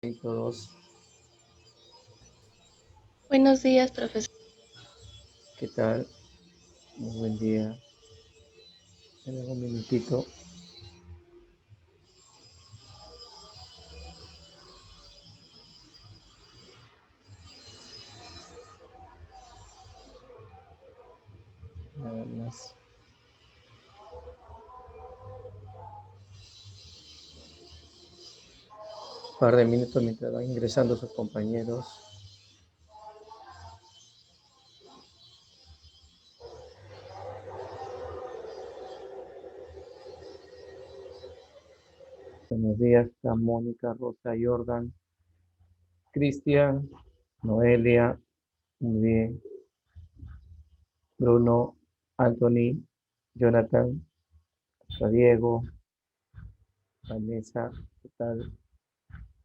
Y todos, Buenos días, profesor. ¿qué tal? Muy buen día. Tenemos un minutito. Nada más. Un par de minutos mientras van ingresando sus compañeros. Buenos días a Mónica, Rosa, Jordan, Cristian, Noelia, muy bien. Bruno, Anthony, Jonathan, Diego, Vanessa, ¿qué tal?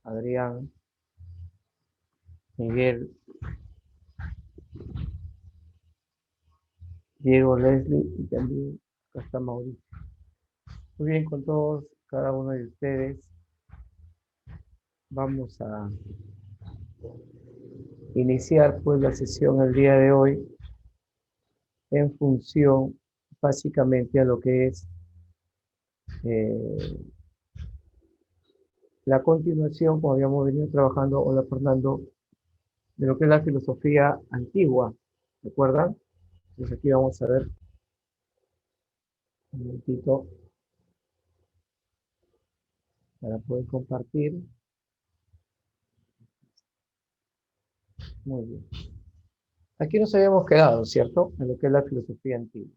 Adrián, Miguel, Diego, Leslie y también acá está Mauricio. Muy bien con todos, cada uno de ustedes. Vamos a iniciar pues la sesión el día de hoy en función básicamente a lo que es eh, la continuación, como habíamos venido trabajando, hola Fernando, de lo que es la filosofía antigua, ¿recuerdan? Entonces aquí vamos a ver un momentito para poder compartir. Muy bien. Aquí nos habíamos quedado, ¿cierto? En lo que es la filosofía antigua.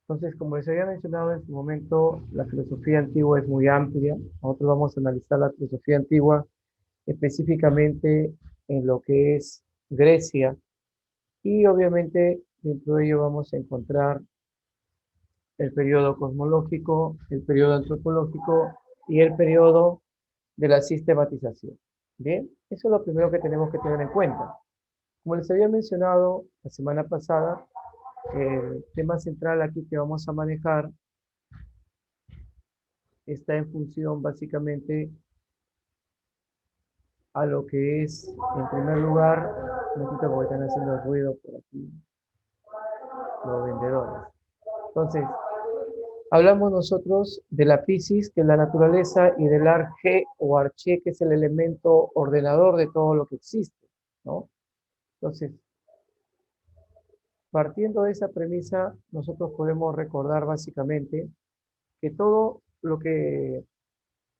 Entonces, como les había mencionado en su momento, la filosofía antigua es muy amplia. Nosotros vamos a analizar la filosofía antigua específicamente en lo que es Grecia y obviamente dentro de ello vamos a encontrar el periodo cosmológico, el periodo antropológico y el periodo de la sistematización. Bien, eso es lo primero que tenemos que tener en cuenta. Como les había mencionado la semana pasada, el tema central aquí que vamos a manejar está en función básicamente a lo que es, en primer lugar, un poquito porque están haciendo ruido por aquí los vendedores. Entonces, hablamos nosotros de la Piscis, que es la naturaleza, y del Arge o Arche, que es el elemento ordenador de todo lo que existe, ¿no? Entonces, partiendo de esa premisa, nosotros podemos recordar básicamente que todo lo que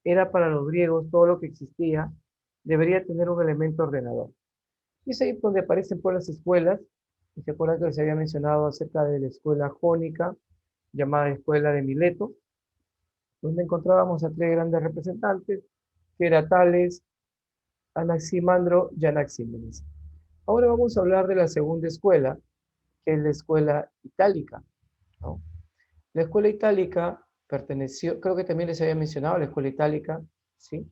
era para los griegos, todo lo que existía, debería tener un elemento ordenador. Y es ahí donde aparecen por las escuelas, y se acuerdan que les había mencionado acerca de la escuela jónica, llamada Escuela de Mileto, donde encontrábamos a tres grandes representantes, que era Tales, Anaximandro y Anaxímenes. Ahora vamos a hablar de la segunda escuela, que es la escuela itálica, ¿no? La escuela itálica perteneció, creo que también les había mencionado la escuela itálica, ¿sí?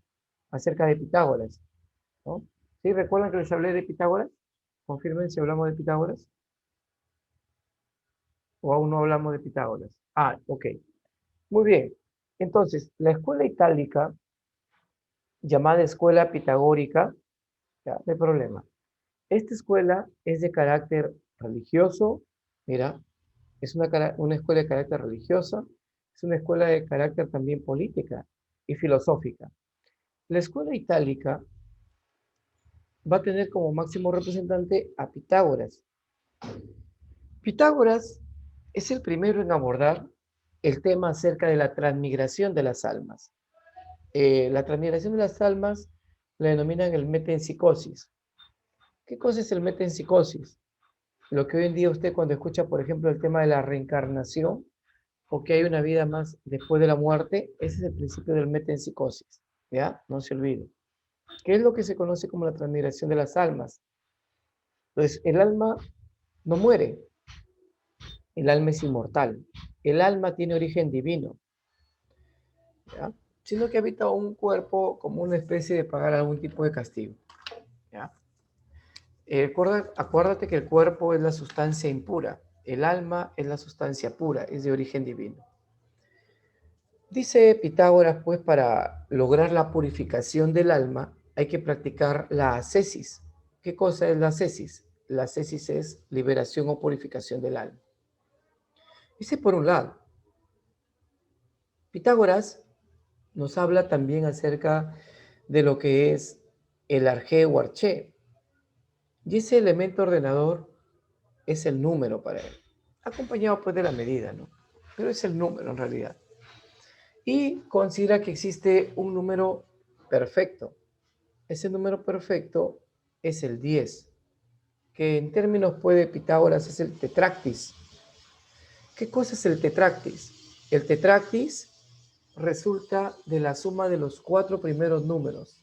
Acerca de Pitágoras, ¿no? ¿Sí? ¿Recuerdan que les hablé de Pitágoras? Confirmen si hablamos de Pitágoras o aún no hablamos de Pitágoras. Ah, ok. Muy bien. Entonces, la escuela itálica, llamada escuela pitagórica, ya, no hay problema. Esta escuela es de carácter religioso, mira, es una escuela de carácter religiosa, es una escuela de carácter también política y filosófica. La escuela itálica va a tener como máximo representante a Pitágoras. Pitágoras es el primero en abordar el tema acerca de la transmigración de las almas. La transmigración de las almas la denominan el metempsicosis. ¿Qué cosa es el metempsicosis? Lo que hoy en día usted cuando escucha, por ejemplo, el tema de la reencarnación o que hay una vida más después de la muerte, ese es el principio del metempsicosis. ¿Ya? No se olvide. ¿Qué es lo que se conoce como la transmigración de las almas? Entonces, el alma no muere, el alma es inmortal. El alma tiene origen divino, ¿ya? Sino que habita un cuerpo como una especie de pagar algún tipo de castigo, ¿ya? Acuérdate que el cuerpo es la sustancia impura, el alma es la sustancia pura, es de origen divino. Dice Pitágoras, pues para lograr la purificación del alma hay que practicar la ascesis. ¿Qué cosa es la ascesis? La ascesis es liberación o purificación del alma. Ese por un lado. Pitágoras nos habla también acerca de lo que es el arjé o arché. Y ese elemento ordenador es el número para él, acompañado pues de la medida, ¿no? Pero es el número en realidad. Y considera que existe un número perfecto. Ese número perfecto es el 10, que en términos pues, de Pitágoras es el tetractis. ¿Qué cosa es el tetractis? El tetractis resulta de la suma de los 4 primeros números.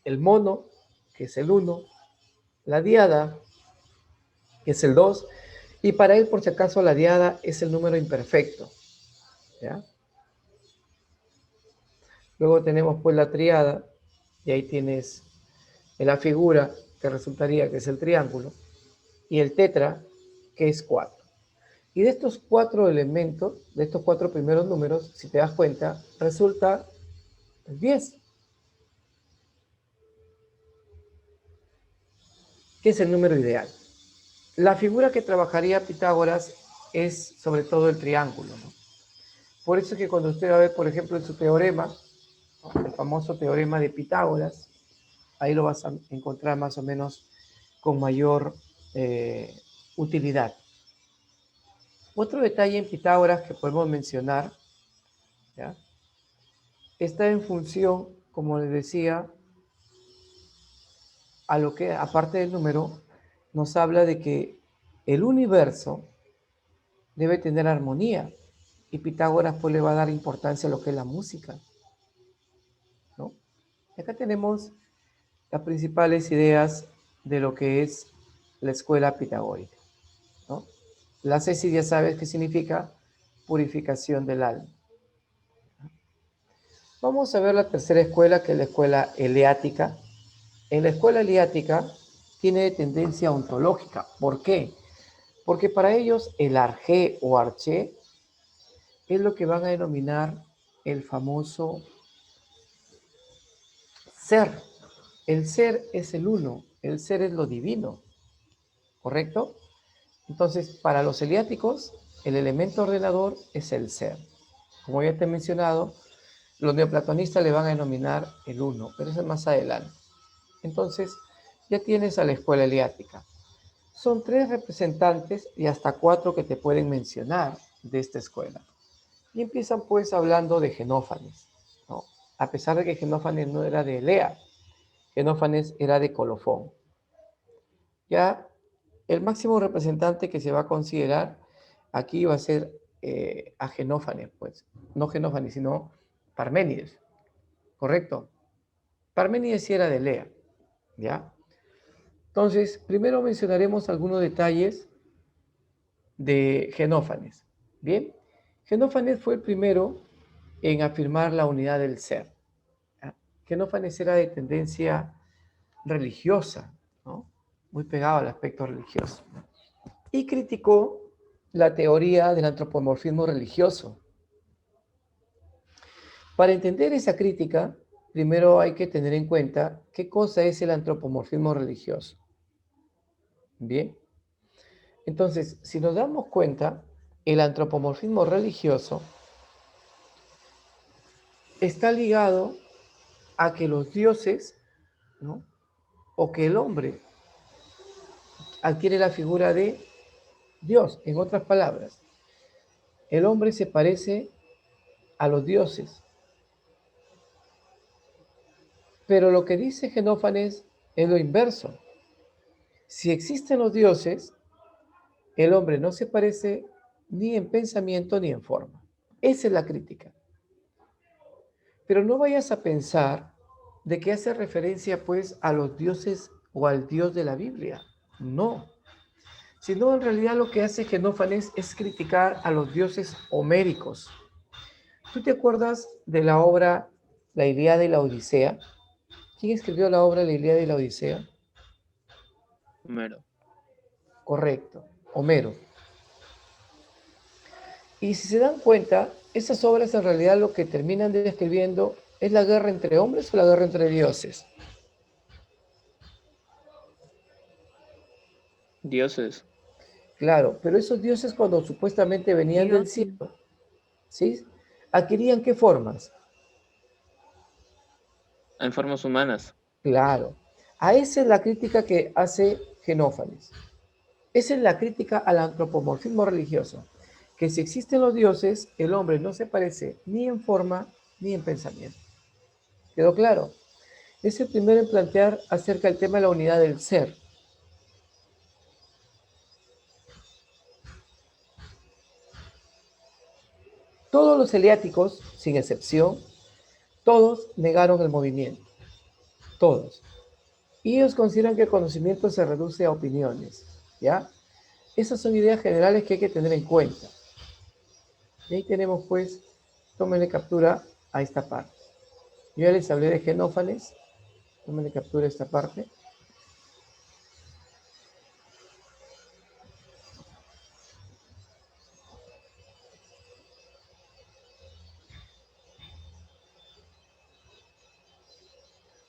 El mono, que es el 1, la diada, que es el 2, y para él, por si acaso, la diada es el número imperfecto. ¿Ya? Luego tenemos pues la triada, y ahí tienes la figura que resultaría que es el triángulo, y el tetra, que es 4. Y de estos 4 elementos, de estos 4 primeros números, si te das cuenta, resulta el 10, que es el número ideal. La figura que trabajaría Pitágoras es sobre todo el triángulo, ¿no? Por eso es que cuando usted va a ver, por ejemplo, en su teorema, el famoso teorema de Pitágoras, ahí lo vas a encontrar más o menos con mayor utilidad. Otro detalle en Pitágoras que podemos mencionar, ¿ya? Está en función, como les decía, a lo que, aparte del número, nos habla de que el universo debe tener armonía. Y Pitágoras pues le va a dar importancia a lo que es la música, ¿no? Y acá tenemos las principales ideas de lo que es la escuela pitagórica, ¿no? La ascesis ya sabes qué significa purificación del alma. Vamos a ver la tercera escuela, que es la escuela eleática. En la escuela eleática tiene tendencia ontológica. ¿Por qué? Porque para ellos el arjé o arché es lo que van a denominar el famoso ser. El ser es el uno, el ser es lo divino, ¿correcto? Entonces, para los eleáticos, el elemento ordenador es el ser. Como ya te he mencionado, los neoplatonistas le van a denominar el uno, pero eso es más adelante. Entonces, ya tienes a la escuela eleática. Son 3 representantes y hasta 4 que te pueden mencionar de esta escuela. Y empiezan pues hablando de Genófanes, ¿no? A pesar de que Genófanes no era de Elea, Genófanes era de Colofón. Ya el máximo representante que se va a considerar aquí va a ser a Genófanes, pues. No Genófanes, sino Parménides, ¿correcto? Parménides sí era de Elea, ¿ya? Entonces, primero mencionaremos algunos detalles de Genófanes. Bien, Genófanes fue el primero en afirmar la unidad del ser. ¿Ya? Genófanes era de tendencia religiosa, ¿no? Muy pegado al aspecto religioso. Y criticó la teoría del antropomorfismo religioso. Para entender esa crítica, primero hay que tener en cuenta qué cosa es el antropomorfismo religioso. Bien, entonces, si nos damos cuenta, el antropomorfismo religioso está ligado a que los dioses, ¿no? O que el hombre adquiere la figura de Dios. En otras palabras, el hombre se parece a los dioses. Pero lo que dice Genófanes es lo inverso. Si existen los dioses, el hombre no se parece ni en pensamiento ni en forma. Esa es la crítica. Pero no vayas a pensar de que hace referencia pues a los dioses o al Dios de la Biblia. No. Sino en realidad lo que hace Genófanes es criticar a los dioses homéricos. ¿Tú te acuerdas de la obra La Ilíada y la Odisea? ¿Quién escribió la obra La Ilíada y la Odisea? Homero. Correcto, Homero. Y si se dan cuenta, esas obras en realidad lo que terminan describiendo es la guerra entre hombres o la guerra entre dioses. Dioses. Claro, pero esos dioses cuando supuestamente venían del cielo, ¿sí? ¿Adquirían qué formas? En formas humanas. Claro. A esa es la crítica que hace Genófanes. Esa es la crítica al antropomorfismo religioso. Que si existen los dioses, el hombre no se parece ni en forma ni en pensamiento. ¿Quedó claro? Es el primero en plantear acerca del tema de la unidad del ser. Todos los heliáticos, sin excepción, todos negaron el movimiento. Todos. Y ellos consideran que el conocimiento se reduce a opiniones. ¿Ya? Esas son ideas generales que hay que tener en cuenta. Y ahí tenemos pues, tómenle captura a esta parte. Yo ya les hablé de Genófanes, tómenle captura a esta parte.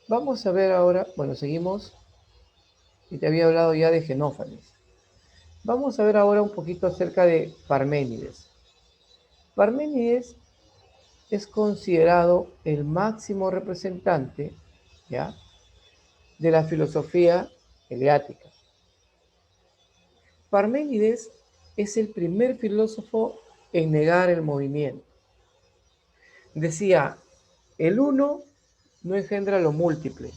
Vamos a ver ahora, bueno, seguimos, y te había hablado ya de Genófanes. Vamos a ver ahora un poquito acerca de Parménides. Parménides es considerado el máximo representante, ¿ya?, de la filosofía eleática. Parménides es el primer filósofo en negar el movimiento. Decía, el uno no engendra lo múltiple.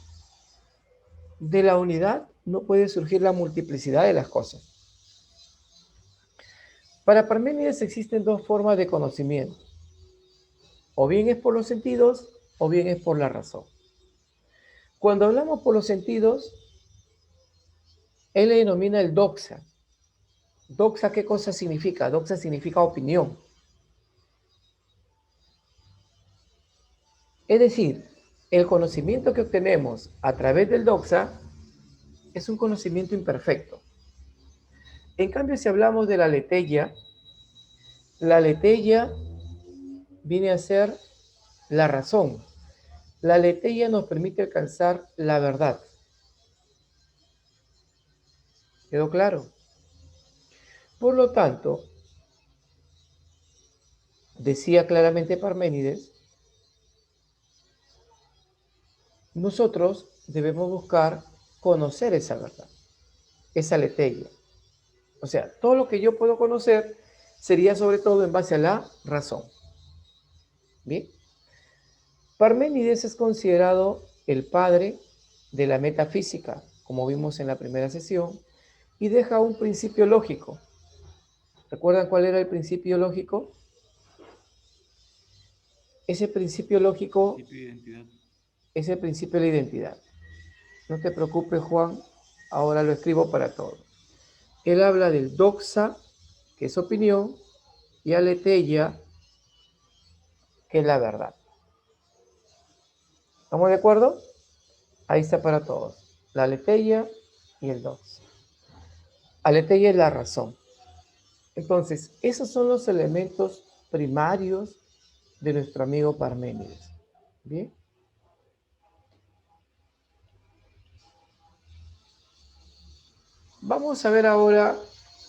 De la unidad no puede surgir la multiplicidad de las cosas. Para Parménides existen dos formas de conocimiento. O bien es por los sentidos, o bien es por la razón. Cuando hablamos por los sentidos, él le denomina el doxa. Doxa, ¿qué cosa significa? Doxa significa opinión. Es decir, el conocimiento que obtenemos a través del doxa es un conocimiento imperfecto. En cambio, si hablamos de la aletheia viene a ser la razón. La aletheia nos permite alcanzar la verdad. ¿Quedó claro? Por lo tanto, decía claramente Parménides, nosotros debemos buscar conocer esa verdad, esa aletheia. O sea, todo lo que yo puedo conocer sería sobre todo en base a la razón. Bien. Parménides es considerado el padre de la metafísica, como vimos en la primera sesión, y deja un principio lógico. ¿Recuerdan cuál era el principio lógico? Ese principio lógico es el principio de la identidad. No te preocupes, Juan, ahora lo escribo para todos. Él habla del doxa, que es opinión, y aletheia, que es la verdad. ¿Estamos de acuerdo? Ahí está para todos. La aletheia y el doxa. Aletheia es la razón. Entonces, esos son los elementos primarios de nuestro amigo Parménides. ¿Bien? Vamos a ver ahora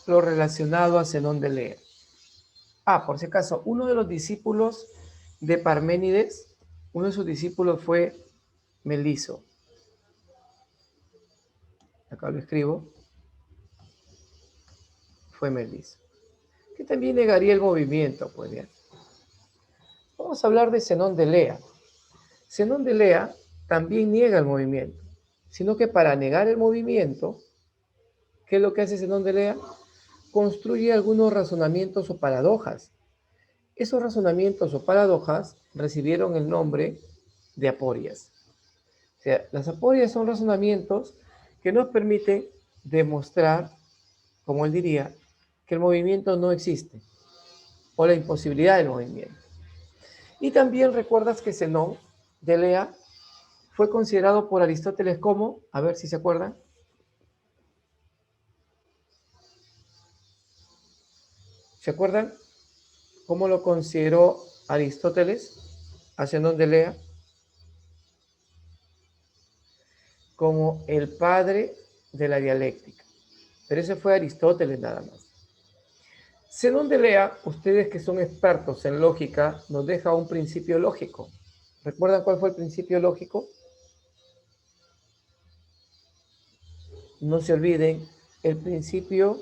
lo relacionado a Zenón de Elea. Por si acaso, uno de los discípulos de Parménides, uno de sus discípulos fue Meliso. Acá lo escribo. Fue Meliso. Que también negaría el movimiento, pues bien. Vamos a hablar de Zenón de Elea. Zenón de Elea también niega el movimiento, sino que para negar el movimiento, ¿qué es lo que hace Zenón de Elea? Construye algunos razonamientos o paradojas. Esos razonamientos o paradojas recibieron el nombre de aporias. O sea, las aporias son razonamientos que nos permiten demostrar, como él diría, que el movimiento no existe o la imposibilidad del movimiento. Y también recuerdas que Zenón de Elea fue considerado por Aristóteles como, a ver si se acuerdan, ¿se acuerdan? ¿Cómo lo consideró Aristóteles? ¿Hacia dónde lea? Como el padre de la dialéctica. Pero ese fue Aristóteles nada más. Según de Lea, ustedes que son expertos en lógica, nos deja un principio lógico. ¿Recuerdan cuál fue el principio lógico? No se olviden, el principio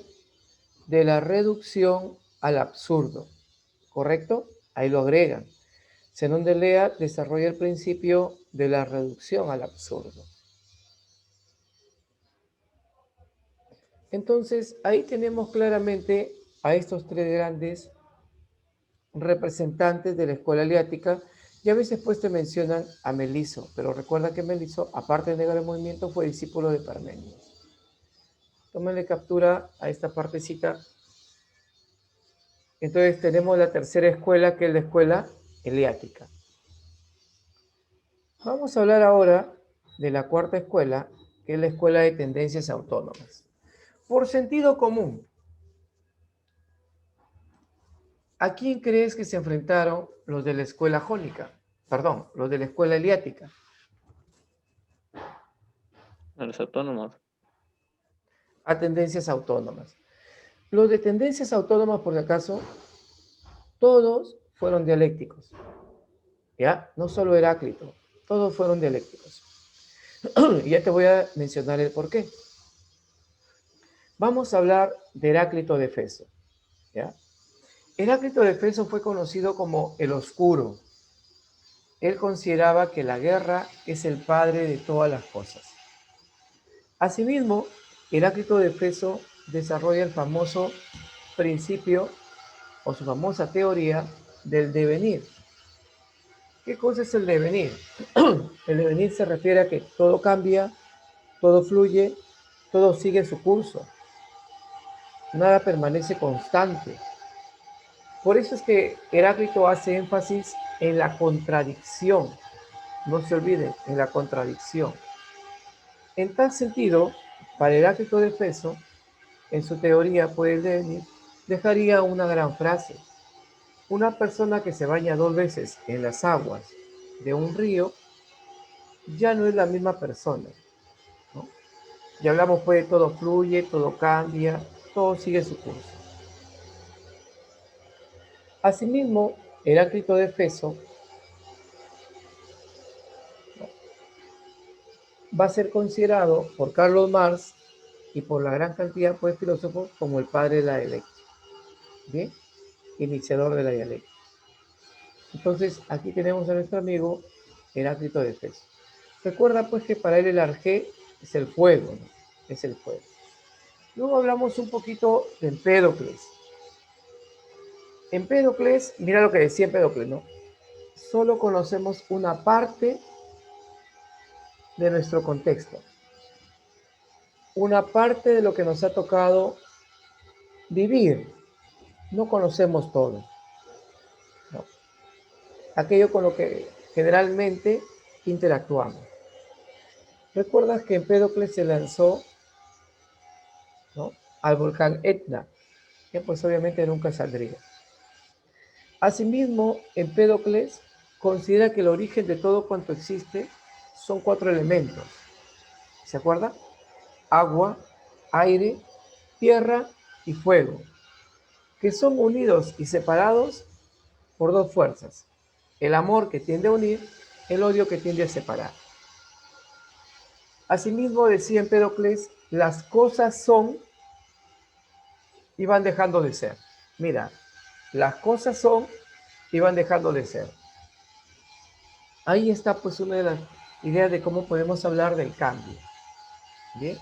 de la reducción al absurdo. ¿Correcto? Ahí lo agregan. Zenón de Lea desarrolla el principio de la reducción al absurdo. Entonces, ahí tenemos claramente a estos tres grandes representantes de la escuela aliática, y a veces pues te mencionan a Meliso, pero recuerda que Meliso, aparte de negar el movimiento, fue discípulo de Parménides. Tómenle captura a esta partecita. Entonces tenemos la tercera escuela, que es la escuela eleática. Vamos a hablar ahora de la cuarta escuela, que es la escuela de tendencias autónomas. Por sentido común, ¿a quién crees que se enfrentaron los de la escuela jónica? Perdón, los de la escuela eleática. A los autónomos. A tendencias autónomas. Los de tendencias autónomas, por si acaso, todos fueron dialécticos. ¿Ya? No solo Heráclito, todos fueron dialécticos. Y ya te voy a mencionar el porqué. Vamos a hablar de Heráclito de Éfeso. ¿Ya? Heráclito de Éfeso fue conocido como el Oscuro. Él consideraba que la guerra es el padre de todas las cosas. Asimismo, Heráclito de Éfeso desarrolla el famoso principio o su famosa teoría del devenir. ¿Qué cosa es el devenir? El devenir se refiere a que todo cambia, todo fluye, todo sigue su curso. Nada permanece constante. Por eso es que Heráclito hace énfasis en la contradicción. No se olviden, en la contradicción. En tal sentido, para Heráclito de Éfeso, en su teoría por el devenir, dejaría una gran frase. Una persona que se baña 2 veces en las aguas de un río ya no es la misma persona, ¿no? Ya hablamos pues de todo fluye, todo cambia, todo sigue su curso. Asimismo, Heráclito de Éfeso va a ser considerado por Carlos Marx y por la gran cantidad pues, de filósofos como el padre de la dialéctica, ¿bien? Iniciador de la dialéctica. Entonces, aquí tenemos a nuestro amigo Heráclito de Éfeso. Recuerda pues que para él el arjé es el fuego, ¿no? Es el fuego. Luego hablamos un poquito de Empédocles. Empédocles, mira lo que decía Empédocles, ¿no? Solo conocemos una parte de nuestro contexto, una parte de lo que nos ha tocado vivir. No conocemos todo, ¿no? Aquello con lo que generalmente interactuamos. ¿Recuerdas que Empédocles se lanzó, ¿no?, al volcán Etna, que pues obviamente nunca saldría? Asimismo, Empédocles considera que el origen de todo cuanto existe son 4 elementos. ¿Se acuerda? Agua, aire, tierra y fuego, que son unidos y separados por 2 fuerzas: el amor, que tiende a unir; el odio, que tiende a separar. Asimismo, decía Empédocles, las cosas son y van dejando de ser. Mira, las cosas son y van dejando de ser. Ahí está pues una de las ideas de cómo podemos hablar del cambio. Bien,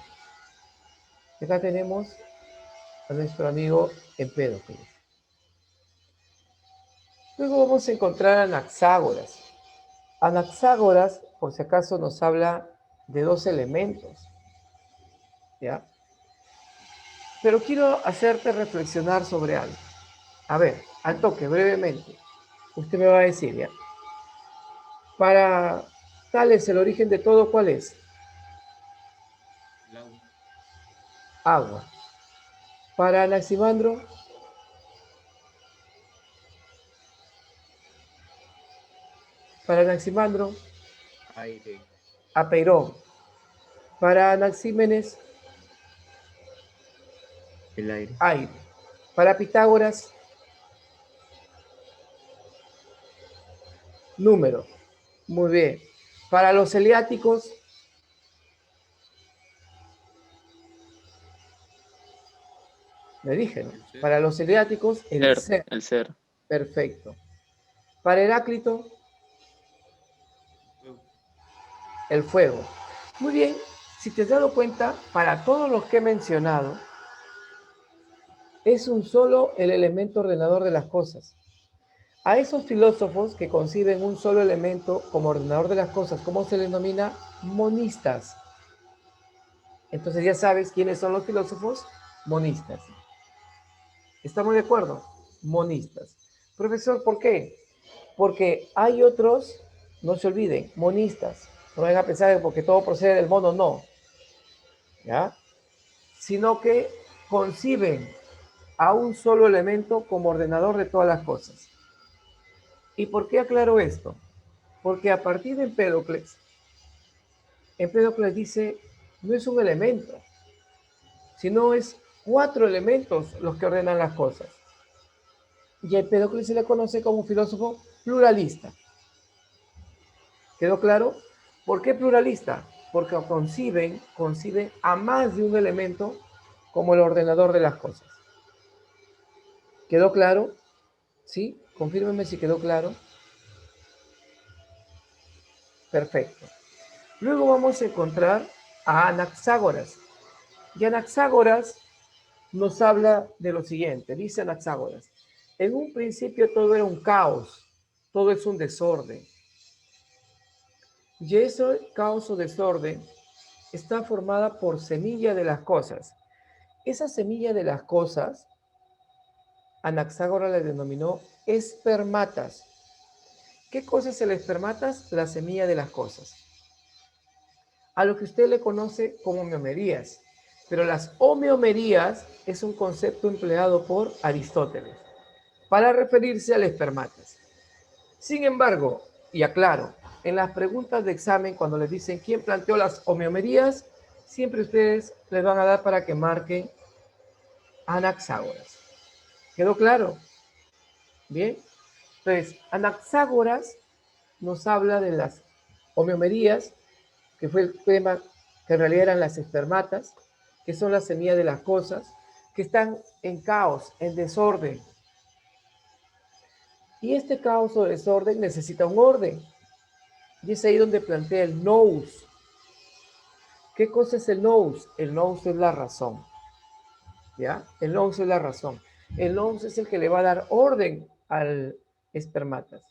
acá tenemos a nuestro amigo Empédocles. Luego vamos a encontrar a Anaxágoras. Anaxágoras, por si acaso, nos habla de 2 elementos, ¿ya? Pero quiero hacerte reflexionar sobre algo. A ver, al toque, brevemente. Usted me va a decir, ¿ya? Para Tales, el origen de todo, ¿cuál es? Agua. Para Anaximandro, Para Anaximandro, Aire. Apeirón. Para Anaxímenes, El aire. aire. Para Pitágoras, número. Muy bien. Para los heliáticos, le dije, ¿no? Para los heliáticos, el ser. El ser. Perfecto. Para Heráclito, el fuego. Muy bien. Si te has dado cuenta, para todos los que he mencionado, es un solo el elemento ordenador de las cosas. A esos filósofos que conciben un solo elemento como ordenador de las cosas, ¿cómo se les denomina? Monistas. Entonces ya sabes quiénes son los filósofos monistas. ¿Estamos de acuerdo? Monistas. Profesor, ¿por qué? Porque hay otros, no se olviden, monistas. No vayan a pensar que porque todo procede del mono, no. ¿Ya? Sino que conciben a un solo elemento como ordenador de todas las cosas. ¿Y por qué aclaro esto? Porque a partir de Empédocles dice, no es un elemento, sino es 4 elementos los que ordenan las cosas. Y a Empédocles se le conoce como un filósofo pluralista. ¿Quedó claro? ¿Por qué pluralista? Porque conciben a más de un elemento como el ordenador de las cosas. ¿Quedó claro? ¿Sí? Confírmenme si quedó claro. Perfecto. Luego vamos a encontrar a Anaxágoras. Y Anaxágoras nos habla de lo siguiente. Dice Anaxágoras, en un principio todo era un caos, todo es un desorden. Y ese caos o desorden está formada por semilla de las cosas. Esa semilla de las cosas, Anaxágoras le denominó espermatas. ¿Qué cosa es el espermatas? La semilla de las cosas. A lo que usted le conoce como homeomerías. Pero las homeomerías es un concepto empleado por Aristóteles para referirse al espermatas. Sin embargo, y aclaro, en las preguntas de examen, cuando les dicen quién planteó las homeomerías, siempre ustedes les van a dar para que marquen Anaxágoras. ¿Quedó claro? Bien. Entonces, Anaxágoras nos habla de las homeomerías, que fue el tema que en realidad eran las espermatas, que son la semilla de las cosas, que están en caos, en desorden. Y este caos o desorden necesita un orden. Y es ahí donde plantea el nous. ¿Qué cosa es el nous? El nous es la razón. ¿Ya? El nous es la razón. El nous es el que le va a dar orden al espermatas.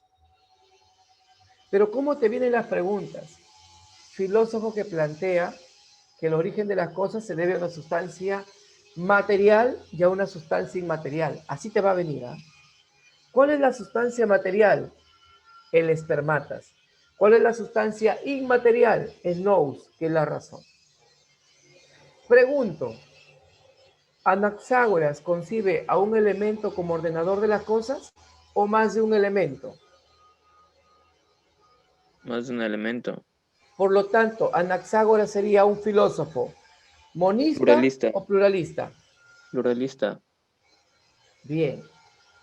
Pero ¿cómo te vienen las preguntas? Filósofo que plantea que el origen de las cosas se debe a una sustancia material y a una sustancia inmaterial. Así te va a venir, ¿eh? ¿Cuál es la sustancia material? El espermatas. ¿Cuál es la sustancia inmaterial? El nous, que es la razón. Pregunto, ¿Anaxágoras concibe a un elemento como ordenador de las cosas o más de un elemento? Más de un elemento. Por lo tanto, Anaxágoras sería un filósofo monista Pluralista. o pluralista. Pluralista. Bien.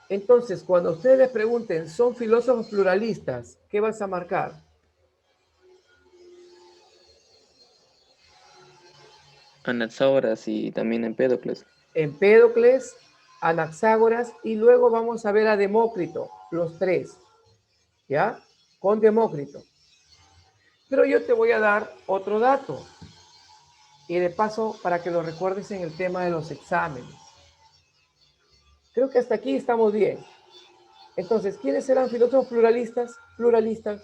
Entonces, cuando ustedes les pregunten, ¿son filósofos pluralistas? ¿Qué vas a marcar? Anaxágoras y también Empédocles. Empédocles, Anaxágoras y luego vamos a ver a Demócrito, los tres, ¿ya? Con Demócrito. Pero yo te voy a dar otro dato y de paso para que lo recuerdes en el tema de los exámenes. Creo que hasta aquí estamos bien. Entonces, ¿quiénes eran filósofos pluralistas? Pluralistas.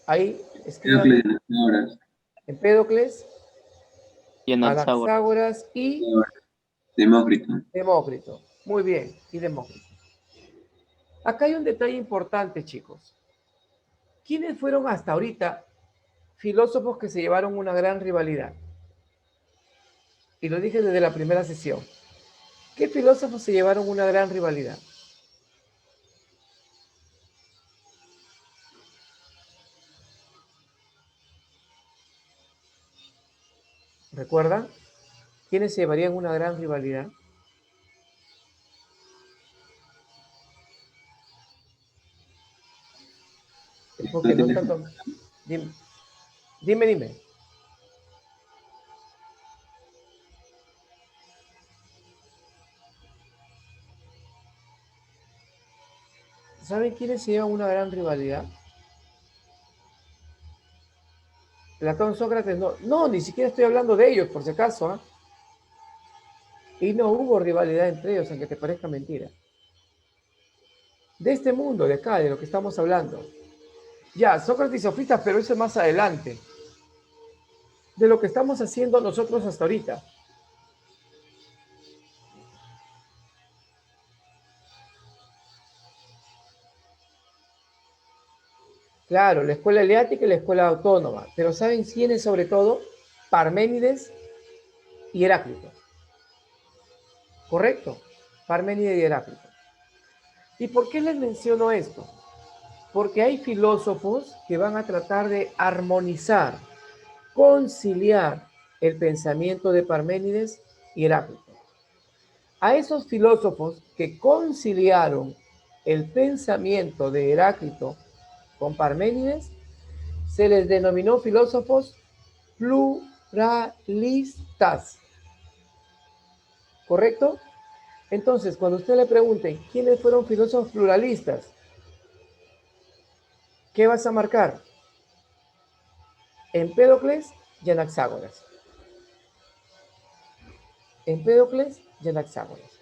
Ahí escriban Empédocles, Y Anaxágoras. Anaxágoras y Demócrito. Demócrito. Muy bien, y Demócrito. Acá hay un detalle importante, chicos. ¿Quiénes fueron hasta ahorita filósofos que se llevaron una gran rivalidad? Y lo dije desde la primera sesión. ¿Qué filósofos se llevaron una gran rivalidad? ¿Recuerdan? ¿Quiénes se llevarían una gran rivalidad? Es porque no tanto... Dime, dime. ¿Saben quiénes se llevan una gran rivalidad? Platón, Sócrates, no, ni siquiera estoy hablando de ellos, por si acaso, ¿ah? Y no hubo rivalidad entre ellos, aunque te parezca mentira. De este mundo, de acá, de lo que estamos hablando. Ya, Sócrates y sofistas, pero eso es más adelante. De lo que estamos haciendo nosotros hasta ahorita. Claro, la escuela eleática y la escuela autónoma. Pero ¿saben quiénes sobre todo? Parménides y Heráclito. ¿Correcto? Parménides y Heráclito. ¿Y por qué les menciono esto? Porque hay filósofos que van a tratar de armonizar, conciliar el pensamiento de Parménides y Heráclito. A esos filósofos que conciliaron el pensamiento de Heráclito con Parménides se les denominó filósofos pluralistas. ¿Correcto? Entonces, cuando usted le pregunte quiénes fueron filósofos pluralistas, ¿qué vas a marcar? Empédocles y Anaxágoras. Empédocles y Anaxágoras.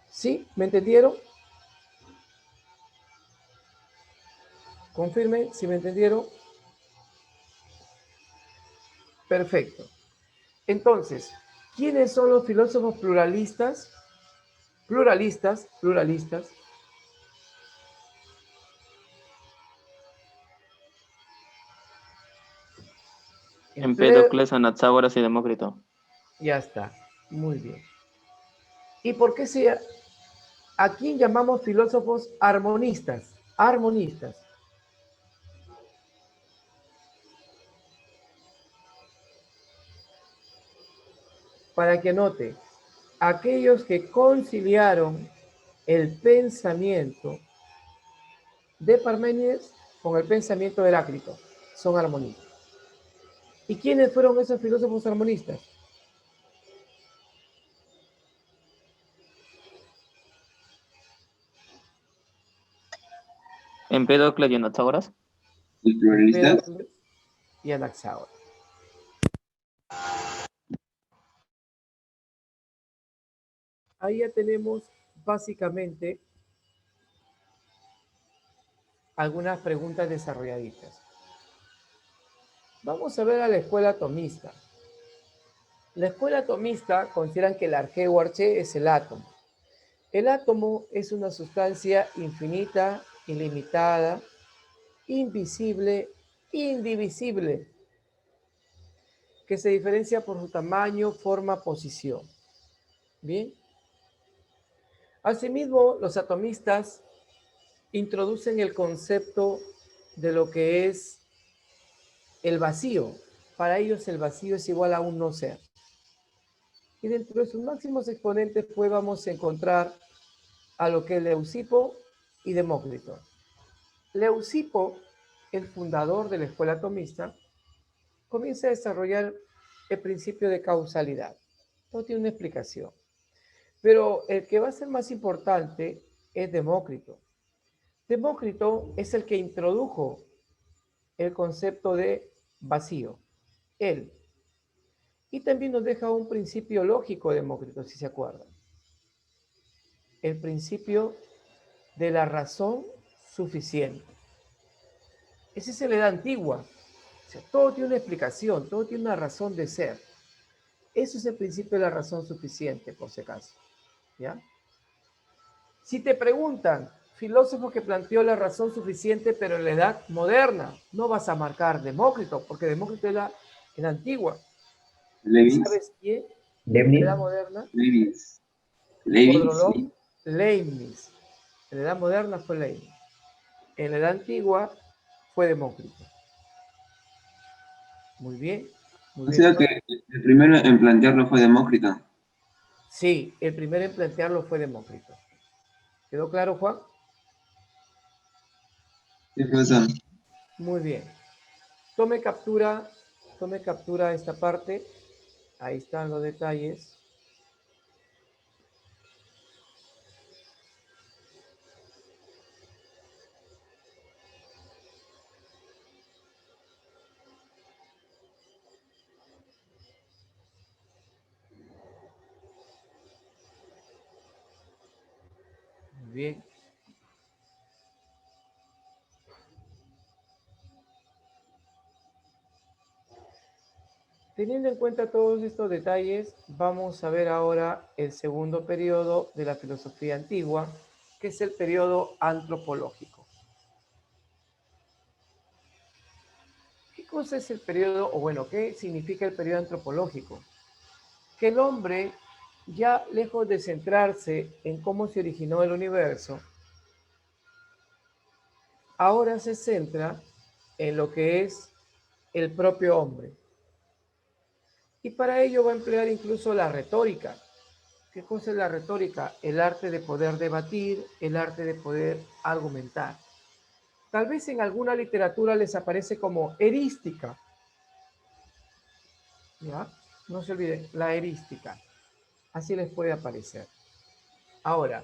¿Sí? ¿Me entendieron? Confirmen si me entendieron. Perfecto. Entonces, ¿quiénes son los filósofos pluralistas? Pluralistas. Empédocles, Anaxágoras y Demócrito. Ya está. Muy bien. ¿Y por qué a quién llamamos filósofos armonistas? Armonistas. Para que note, aquellos que conciliaron el pensamiento de Parménides con el pensamiento de Heráclito son armonistas. ¿Y quiénes fueron esos filósofos armonistas? Empédocles y Anaxágoras. ¿Los pluralistas? Empédocles y Anaxágoras. Ahí ya tenemos básicamente algunas preguntas desarrolladitas. Vamos a ver a la escuela atomista. La escuela atomista consideran que el arjé o arché es el átomo. El átomo es una sustancia infinita, ilimitada, invisible, indivisible, que se diferencia por su tamaño, forma, posición. Bien. Asimismo, los atomistas introducen el concepto de lo que es el vacío. Para ellos el vacío es igual a un no ser. Y dentro de sus máximos exponentes pues vamos a encontrar a lo que es Leucipo y Demócrito. Leucipo, el fundador de la escuela atomista, comienza a desarrollar el principio de causalidad. No tiene una explicación. Pero el que va a ser más importante es Demócrito. Demócrito es el que introdujo el concepto de vacío. Él. Y también nos deja un principio lógico Demócrito, si se acuerdan. El principio de la razón suficiente. Ese es la edad antigua. O sea, todo tiene una explicación, todo tiene una razón de ser. Eso es el principio de la razón suficiente, por si acaso. ¿Ya? Si te preguntan, filósofo que planteó la razón suficiente, pero en la edad moderna, no vas a marcar Demócrito, porque Demócrito era en la antigua. Leibniz. ¿Sabes quién? Leibniz. En la edad moderna. Leibniz. Leibniz. En la edad moderna fue Leibniz. En la edad antigua fue Demócrito. Muy bien. Muy O bien, sea Juan. que el primero en plantearlo fue Demócrito. Sí, el primero en plantearlo fue Demócrito. ¿Quedó claro, Juan? Sí, profesor. Muy bien. Tome captura de esta parte. Ahí están los detalles. Muy bien. Teniendo en cuenta todos estos detalles, vamos a ver ahora el segundo periodo de la filosofía antigua, que es el periodo antropológico. ¿Qué cosa es el periodo, o bueno, qué significa el periodo antropológico? Que el hombre, ya lejos de centrarse en cómo se originó el universo, ahora se centra en lo que es el propio hombre. Y para ello va a emplear incluso la retórica. ¿Qué cosa es la retórica? El arte de poder debatir, el arte de poder argumentar. Tal vez en alguna literatura les aparece como erística. ¿Ya? No se olviden, la erística. Así les puede aparecer. Ahora,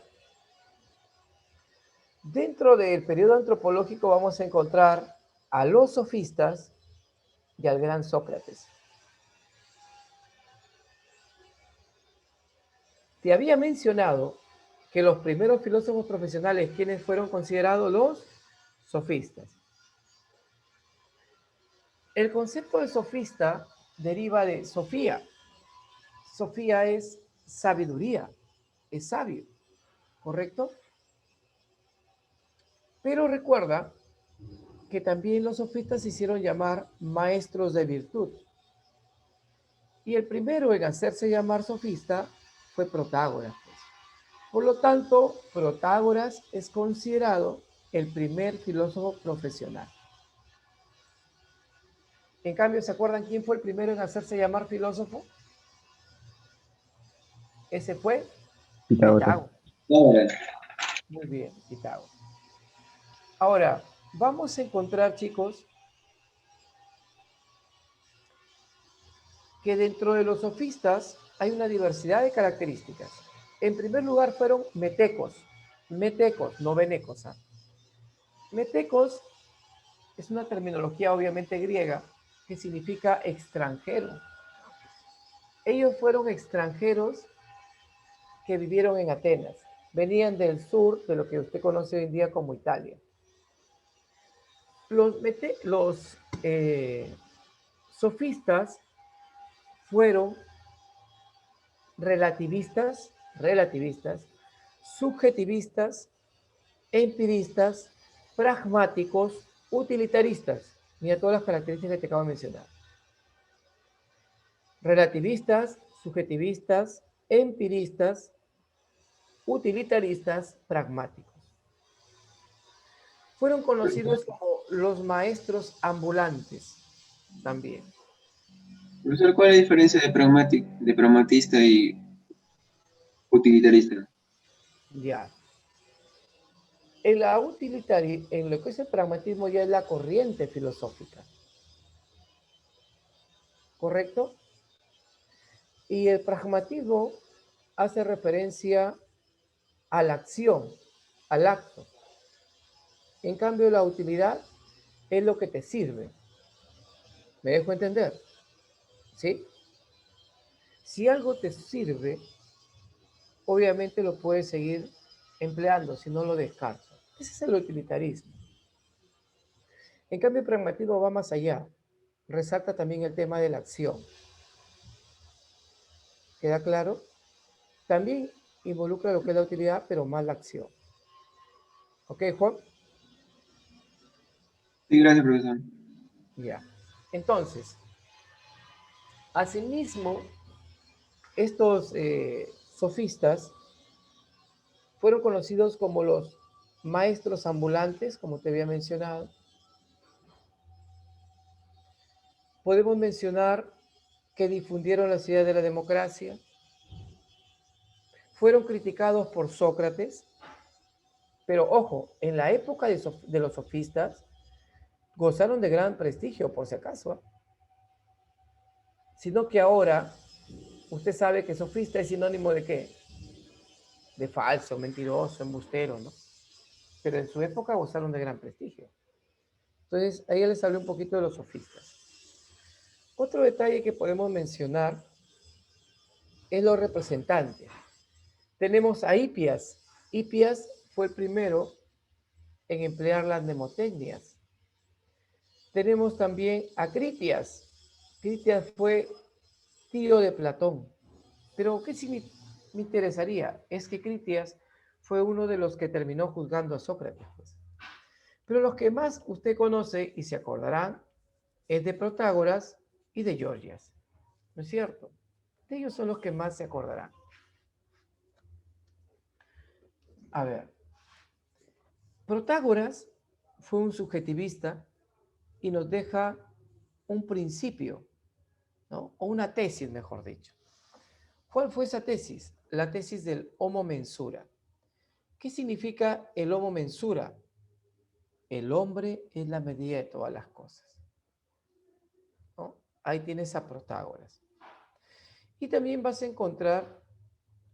dentro del periodo antropológico vamos a encontrar a los sofistas y al gran Sócrates. Te había mencionado que los primeros filósofos profesionales, quienes fueron considerados los sofistas. El concepto de sofista deriva de Sofía. Sofía es sabiduría, es sabio, ¿correcto? Pero recuerda que también los sofistas se hicieron llamar maestros de virtud. Y el primero en hacerse llamar sofista fue Protágoras. Por lo tanto, Protágoras es considerado el primer filósofo profesional. En cambio, ¿se acuerdan quién fue el primero en hacerse llamar filósofo? Ese fue Pitágoras. Pitágoras. Ahora, Muy bien, Pitágoras. Ahora, vamos a encontrar, chicos, que dentro de los sofistas hay una diversidad de características. En primer lugar fueron metecos, no venecos. Metecos es una terminología obviamente griega que significa extranjero. Ellos fueron extranjeros que vivieron en Atenas. Venían del sur de lo que usted conoce hoy en día como Italia. Los sofistas fueron relativistas, subjetivistas, empiristas, pragmáticos, utilitaristas. Mira todas las características que te acabo de mencionar. Relativistas, subjetivistas, empiristas, utilitaristas, pragmáticos. Fueron conocidos como los maestros ambulantes también. profesor, ¿cuál es la diferencia de pragmatista y utilitarista? Ya. En lo que es el pragmatismo ya es la corriente filosófica. ¿Correcto? Y el pragmatismo hace referencia a la acción, al acto. En cambio, la utilidad es lo que te sirve. ¿Me dejo entender? ¿Sí? Si algo te sirve, obviamente lo puedes seguir empleando, si no lo descartas. Ese es el utilitarismo. En cambio, el pragmatismo va más allá. Resalta también el tema de la acción. ¿Queda claro? También involucra lo que es la utilidad, pero más la acción. ¿Ok, Juan? Sí, gracias, profesor. Ya. Entonces, asimismo, estos sofistas fueron conocidos como los maestros ambulantes, como te había mencionado. Podemos mencionar que difundieron las ideas de la democracia, fueron criticados por Sócrates, pero ojo, en la época de los sofistas gozaron de gran prestigio, por si acaso, ¿eh? Sino que ahora usted sabe que sofista es sinónimo de ¿qué? De falso, mentiroso, embustero, ¿no? Pero en su época gozaron de gran prestigio. Entonces, ahí les hablé un poquito de los sofistas. Otro detalle que podemos mencionar es los representantes. Tenemos a Hipias. Hipias fue el primero en emplear las mnemotecnias. Tenemos también a Critias. Critias fue tío de Platón. Pero ¿qué sí me interesaría? Es que Critias fue uno de los que terminó juzgando a Sócrates, pues. Pero los que más usted conoce y se acordarán es de Protágoras y de Gorgias. ¿No es cierto? De ellos son los que más se acordarán. A ver, Protágoras fue un subjetivista y nos deja un principio, ¿no? O una tesis, mejor dicho. ¿Cuál fue esa tesis? La tesis del homo mensura. ¿Qué significa el homo mensura? El hombre es la medida de todas las cosas, ¿no? Ahí tienes a Protágoras. Y también vas a encontrar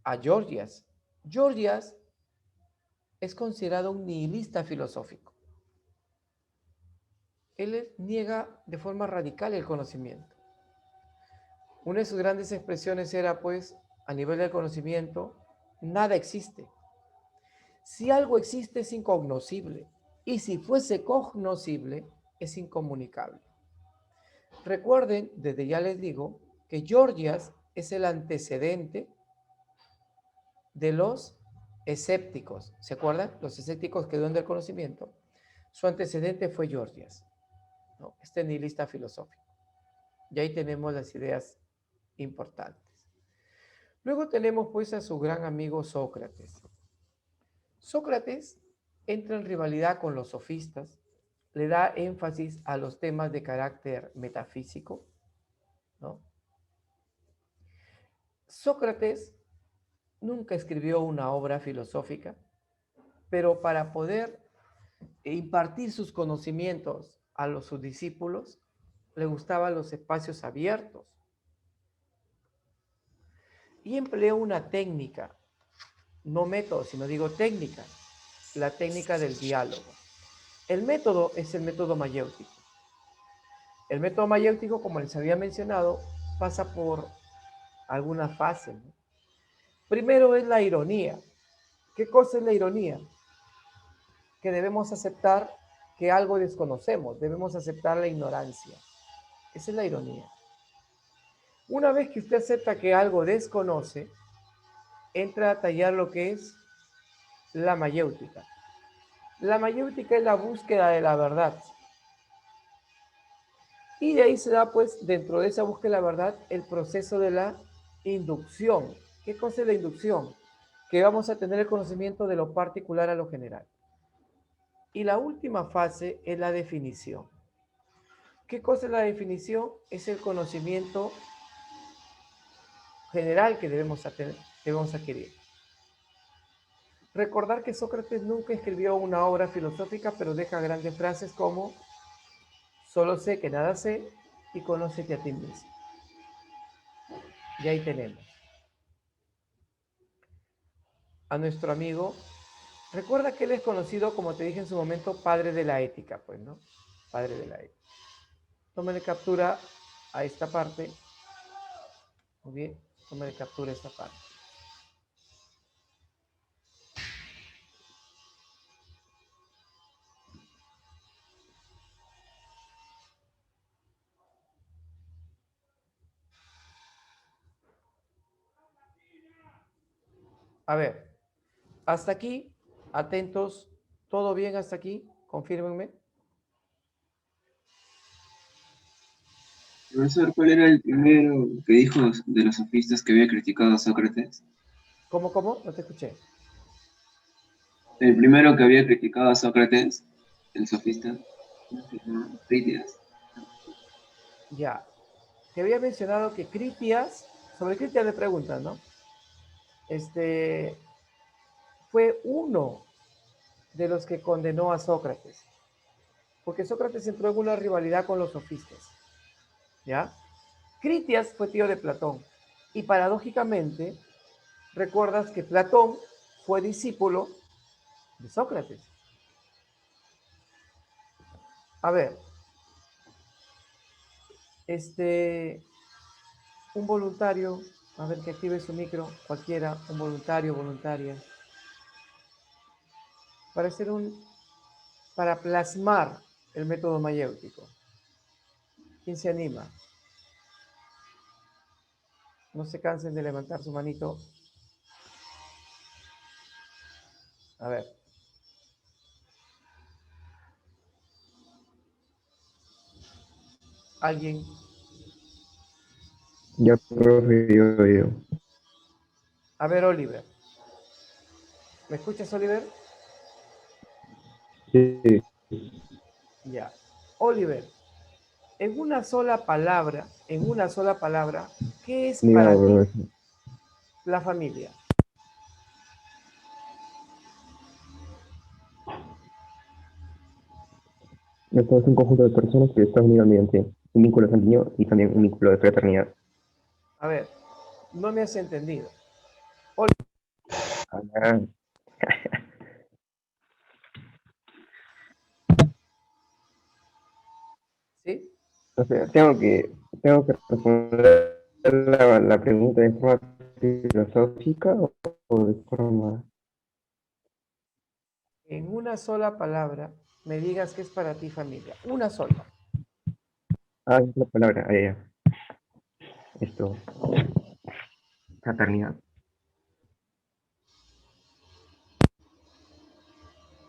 a Gorgias. Gorgias es considerado un nihilista filosófico. Él niega de forma radical el conocimiento. Una de sus grandes expresiones era, pues, a nivel del conocimiento, nada existe. Si algo existe es incognoscible, y si fuese cognoscible es incomunicable. Recuerden, desde ya les digo, que Gorgias es el antecedente de los escépticos. ¿Se acuerdan? Los escépticos que dudan del conocimiento. Su antecedente fue Gorgias, ¿no? Este nihilista filosófico. Y ahí tenemos las ideas importantes. Luego tenemos pues a su gran amigo Sócrates. Sócrates entra en rivalidad con los sofistas, le da énfasis a los temas de carácter metafísico, ¿no? Sócrates nunca escribió una obra filosófica, pero para poder impartir sus conocimientos a sus discípulos, le gustaban los espacios abiertos. Y empleó una técnica, no método, sino digo técnica, la técnica del diálogo. El método es el método mayéutico. El método mayéutico, como les había mencionado, pasa por algunas fases, ¿no? Primero es la ironía. ¿Qué cosa es la ironía? Que debemos aceptar que algo desconocemos, debemos aceptar la ignorancia. Esa es la ironía. Una vez que usted acepta que algo desconoce, entra a tallar lo que es la mayéutica. La mayéutica es la búsqueda de la verdad. Y de ahí se da, pues, dentro de esa búsqueda de la verdad, el proceso de la inducción. ¿Qué cosa es la inducción? Que vamos a tener el conocimiento de lo particular a lo general. Y la última fase es la definición. ¿Qué cosa es la definición? Es el conocimiento general que debemos adquirir. Recordar que Sócrates nunca escribió una obra filosófica, pero deja grandes frases como solo sé que nada sé y conócete a ti mismo. Y ahí tenemos a nuestro amigo. Recuerda que él es conocido, como te dije en su momento, padre de la ética, pues, ¿no? Padre de la ética. Tómale captura a esta parte. Muy bien, tómale captura a esta parte. A ver, hasta aquí, atentos, ¿todo bien hasta aquí? Confírmenme. Profesor, ¿cuál era el primero que dijo de los sofistas que había criticado a Sócrates? ¿Cómo? No te escuché. El primero que había criticado a Sócrates, el sofista, ¿cómo se llama? Critias. Ya. que había mencionado que Critias, sobre Critias le preguntan, ¿no? Fue uno de los que condenó a Sócrates, porque Sócrates entró en una rivalidad con los sofistas, ¿ya? Critias fue tío de Platón, y paradójicamente, recuerdas que Platón fue discípulo de Sócrates. A ver, un voluntario, a ver que active su micro, cualquiera, un voluntario, voluntaria, para para plasmar el método mayéutico. ¿Quién se anima? No se cansen de levantar su manito. A ver. ¿Alguien? Ya, profe, yo. A ver, Oliver. ¿Me escuchas, Oliver? Sí, Ya. Oliver, en una sola palabra, ¿qué es diga, para ti profe. la familia? Esto es un conjunto de personas que están unidas mediante un vínculo sanguíneo y también un vínculo de fraternidad. A ver, no me has entendido. Ah, ¿Sí? o sea, tengo que responder la pregunta de forma filosófica o de forma... En una sola palabra, me digas qué es para ti familia. Una sola. Ah, es la palabra, ya. Esto, fraternidad.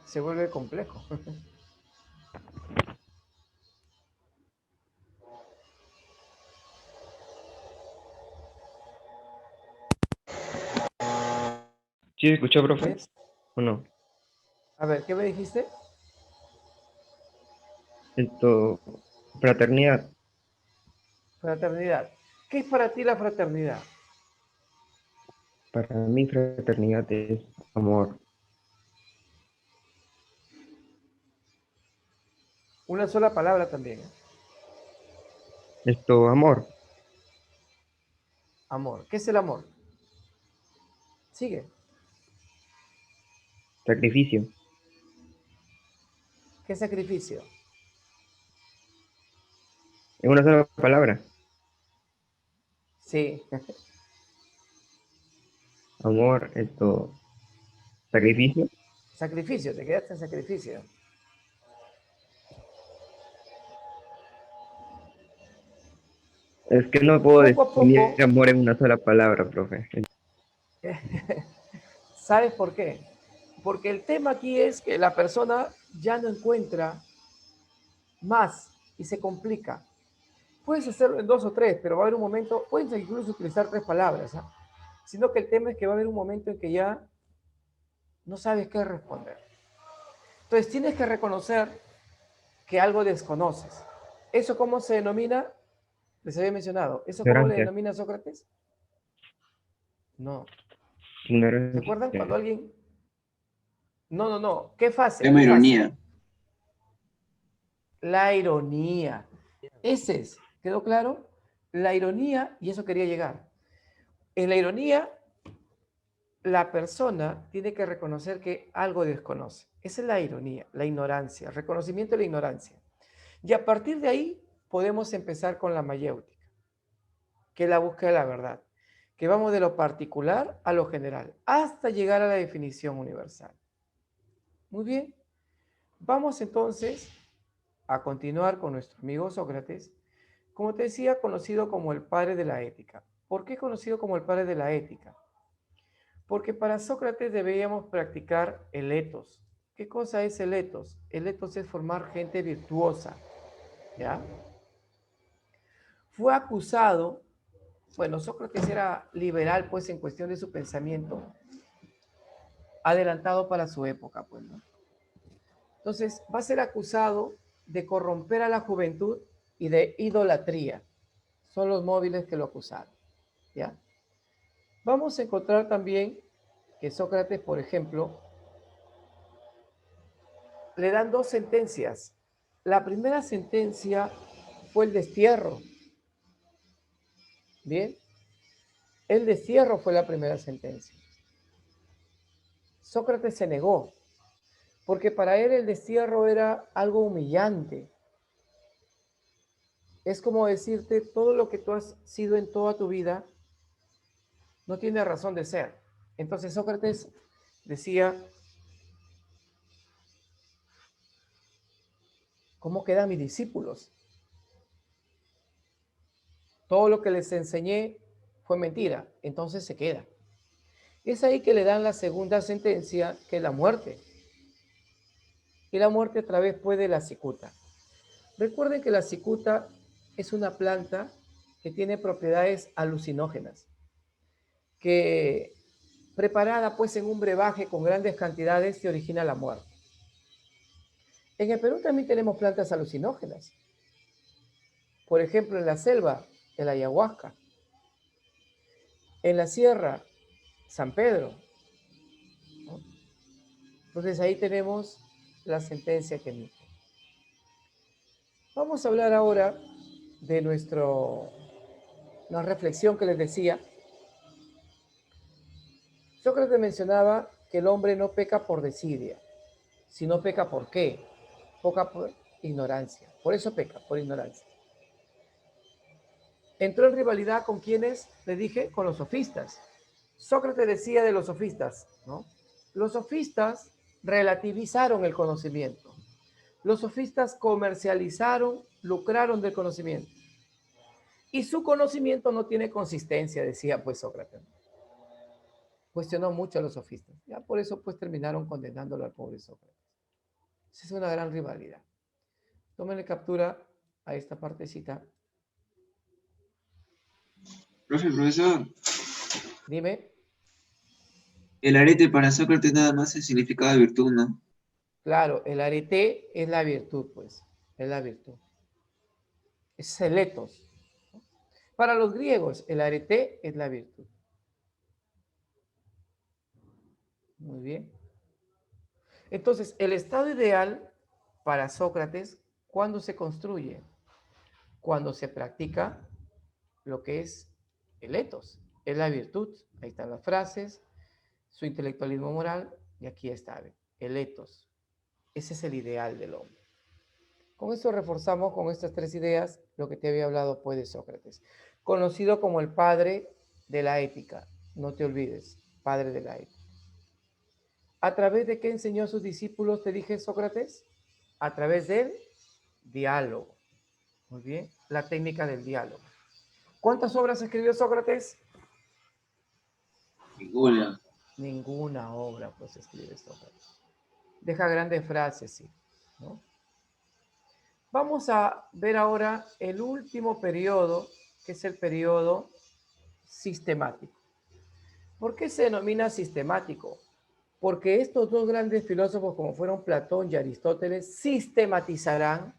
Se vuelve complejo. ¿Sí escuchó, profe? ¿Ves? ¿O no? A ver, ¿qué me dijiste? Esto, fraternidad. Fraternidad. ¿Qué es para ti la fraternidad? Para mí, fraternidad es amor. Una sola palabra también. Esto, amor. Amor. ¿Qué es el amor? Sigue. Sacrificio. ¿Qué sacrificio? En una sola palabra. Sí. Amor, esto, sacrificio. Sacrificio, te quedaste en sacrificio. Es que no puedo Poco a definir poco, amor en una sola palabra, profe. ¿sabes por qué? Porque el tema aquí es que la persona ya no encuentra más y se complica. Puedes hacerlo en dos o tres, pero va a haber un momento, puedes incluso utilizar tres palabras, ¿ah? Sino que el tema es que va a haber un momento en que ya no sabes qué responder. Entonces tienes que reconocer que algo desconoces. ¿Eso cómo se denomina? Les había mencionado. ¿Eso cómo le Ignorancia. denomina Sócrates? No. ¿Se acuerdan cuando Ignorancia. alguien... No, no, no. ¿Qué fase? Llama ¿Qué fase? ironía. La ironía. Ese es. ¿Quedó claro? La ironía, y eso quería llegar. En la ironía, la persona tiene que reconocer que algo desconoce. Esa es la ironía, la ignorancia, el reconocimiento de la ignorancia. Y a partir de ahí podemos empezar con la mayéutica, que es la búsqueda de la verdad, que vamos de lo particular a lo general, hasta llegar a la definición universal. Muy bien, vamos entonces a continuar con nuestro amigo Sócrates, como te decía, conocido como el padre de la ética. ¿Por qué conocido como el padre de la ética? Porque para Sócrates deberíamos practicar el etos. ¿Qué cosa es el etos? El etos es formar gente virtuosa, ¿ya? Fue acusado, bueno, Sócrates era liberal, pues, en cuestión de su pensamiento, adelantado para su época, pues, ¿no? Entonces, va a ser acusado de corromper a la juventud y de idolatría. son los móviles que lo acusaron, ¿ya? Vamos a encontrar también que Sócrates, por ejemplo, le dan dos sentencias. La primera sentencia fue el destierro. Bien, el destierro fue la primera sentencia. Sócrates se negó, porque para él el destierro era algo humillante. Es como decirte, todo lo que tú has sido en toda tu vida no tiene razón de ser. Entonces Sócrates decía, ¿cómo quedan mis discípulos? Todo lo que les enseñé fue mentira, entonces se queda. Es ahí que le dan la segunda sentencia, que es la muerte. Y la muerte a través pues de la cicuta. Recuerden que la cicuta es una planta que tiene propiedades alucinógenas, que preparada pues en un brebaje con grandes cantidades te origina la muerte. En el Perú también tenemos plantas alucinógenas. Por ejemplo, en la selva, el ayahuasca. En la sierra, San Pedro, ¿no? Entonces ahí tenemos la sentencia que emite. Vamos a hablar ahora de una reflexión que les decía. Sócrates mencionaba que el hombre no peca por desidia, sino peca por qué, peca por ignorancia. Por eso peca, por ignorancia. Entró en rivalidad con quienes, le dije, con los sofistas. Sócrates decía de los sofistas, ¿no? Los sofistas relativizaron el conocimiento. Los sofistas comercializaron, lucraron del conocimiento. Y su conocimiento no tiene consistencia, decía pues Sócrates. Cuestionó mucho a los sofistas. Ya por eso pues terminaron condenándolo al pobre Sócrates. Esa es una gran rivalidad. Tómenle captura a esta partecita. Profesor, Dime. el arete para Sócrates nada más es significado de virtud, ¿no? Claro, el arete es la virtud, pues. Es la virtud. Es el etos. Para los griegos, el arete es la virtud. Muy bien. Entonces, el estado ideal para Sócrates, ¿cuándo se construye? Cuando se practica lo que es el etos, es la virtud. Ahí están las frases, su intelectualismo moral, y aquí está el etos. Ese es el ideal del hombre. Con esto reforzamos con estas tres ideas lo que te había hablado pues de Sócrates, conocido como el padre de la ética. No te olvides, padre de la ética. ¿A través de qué enseñó a sus discípulos, te dije, Sócrates? A través del diálogo. Muy bien, la técnica del diálogo. ¿Cuántas obras escribió Sócrates? Ninguna. Ninguna obra pues escribe Sócrates. Deja grandes frases, sí, ¿no? Vamos a ver ahora el último periodo, que es el periodo sistemático. ¿Por qué se denomina sistemático? Porque estos dos grandes filósofos, como fueron Platón y Aristóteles, sistematizarán,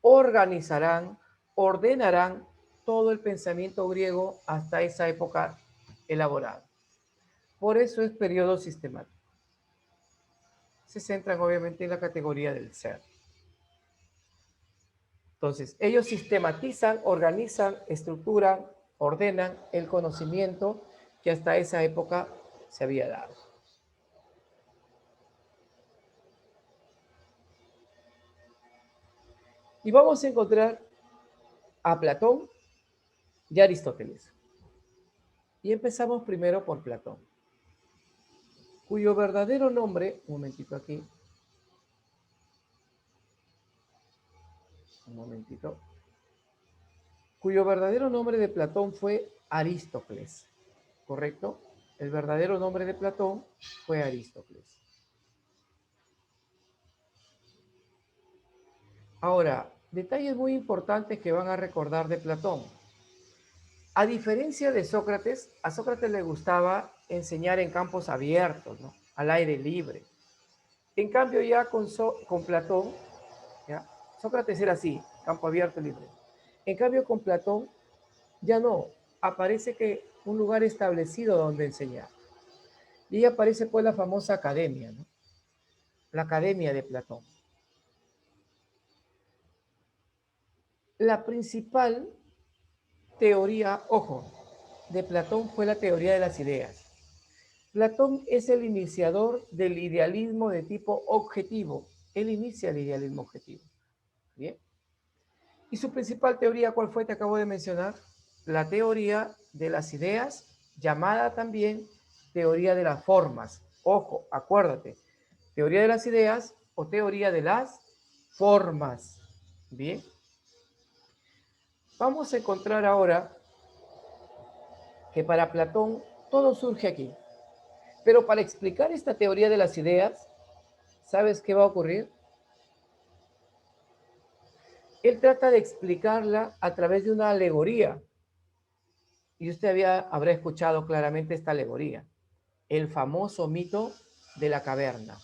organizarán, ordenarán todo el pensamiento griego hasta esa época elaborada. Por eso es periodo sistemático. Se centran obviamente en la categoría del ser. Entonces, ellos sistematizan, organizan, estructuran, ordenan el conocimiento que hasta esa época se había dado. Y vamos a encontrar a Platón y a Aristóteles. Y empezamos primero por Platón, cuyo verdadero nombre, un momentito aquí, cuyo verdadero nombre de Platón fue Aristócles, ¿correcto? El verdadero nombre de Platón fue Aristócles. Ahora, detalles muy importantes que van a recordar de Platón. A diferencia de Sócrates, a Sócrates le gustaba enseñar en campos abiertos, ¿no? Al aire libre. En cambio, ya con Platón, ¿ya? Sócrates era así, campo abierto libre. En cambio, con Platón, Ya no, aparece que un lugar establecido donde enseñar. Y ahí aparece pues la famosa academia, ¿no? La academia de Platón. La principal teoría, ojo, de Platón fue la teoría de las ideas. Platón es el iniciador del idealismo de tipo objetivo. Él inicia el idealismo objetivo. Bien. Y su principal teoría, ¿cuál fue? Te acabo de mencionar. La teoría de las ideas, llamada también teoría de las formas. Ojo, acuérdate. Teoría de las ideas o teoría de las formas. Bien. Vamos a encontrar ahora que para Platón todo surge aquí. Pero para explicar esta teoría de las ideas, ¿sabes qué va a ocurrir? Él trata de explicarla a través de una alegoría. Y usted habrá escuchado claramente esta alegoría. El famoso mito de la caverna.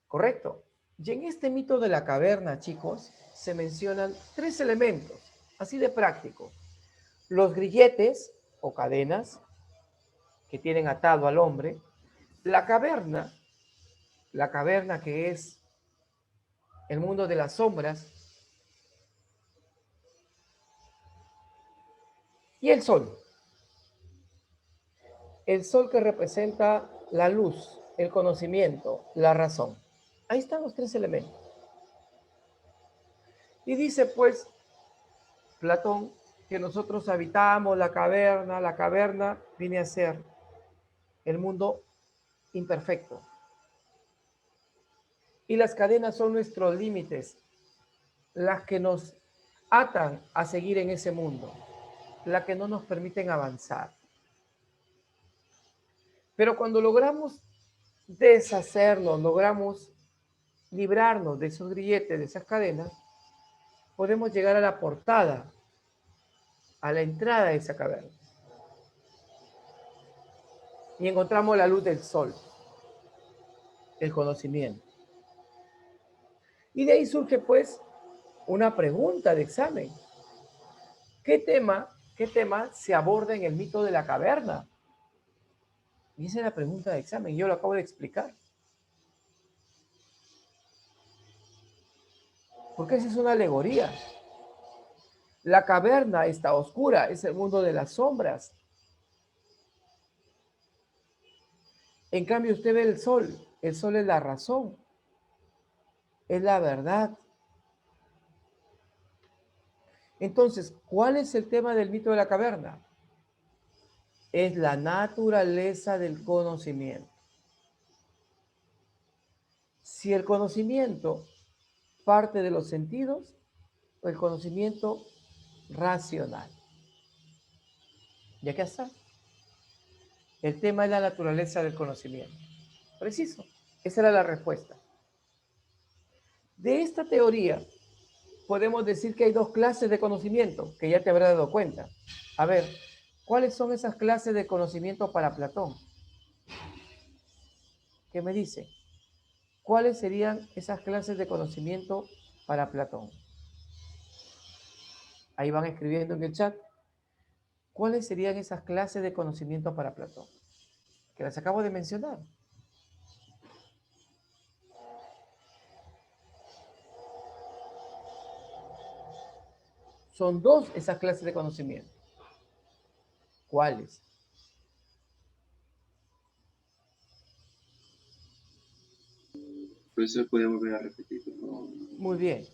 ¿Correcto? Y en este mito de la caverna, chicos, se mencionan 3 elementos, así de práctico. Los grilletes o cadenas que tienen atado al hombre. La caverna que es el mundo de las sombras. Y el sol. El sol que representa la luz, el conocimiento, la razón. Ahí están los 3 elementos. Y dice pues Platón que nosotros habitamos la caverna viene a ser el mundo imperfecto. Y las cadenas son nuestros límites, las que nos atan a seguir en ese mundo, las que no nos permiten avanzar. Pero cuando logramos deshacernos, logramos librarnos de esos grilletes, de esas cadenas, podemos llegar a la portada, a la entrada de esa caverna. Y encontramos la luz del sol, el conocimiento. Y de ahí surge pues una pregunta de examen. ¿Qué tema se aborda en el mito de la caverna? Y esa es la pregunta de examen, yo lo acabo de explicar. Porque esa es una alegoría. La caverna está oscura, es el mundo de las sombras. En cambio, usted ve el sol es la razón, es la verdad. Entonces, ¿cuál es el tema del mito de la caverna? Es la naturaleza del conocimiento. Si el conocimiento parte de los sentidos, o el conocimiento racional. Y acá está. El tema es la naturaleza del conocimiento. Preciso. Esa era la respuesta. De esta teoría, podemos decir que hay 2 clases de conocimiento, que ya te habrás dado cuenta. A ver, ¿cuáles son esas clases de conocimiento para Platón? ¿Qué me dice? ¿Cuáles serían esas clases de conocimiento para Platón? Ahí van escribiendo en el chat. ¿Cuáles serían esas clases de conocimiento para Platón? Que las acabo de mencionar. Son 2 esas clases de conocimiento. ¿Cuáles? Profesor, ¿puede volver a repetir, por favor? Muy bien.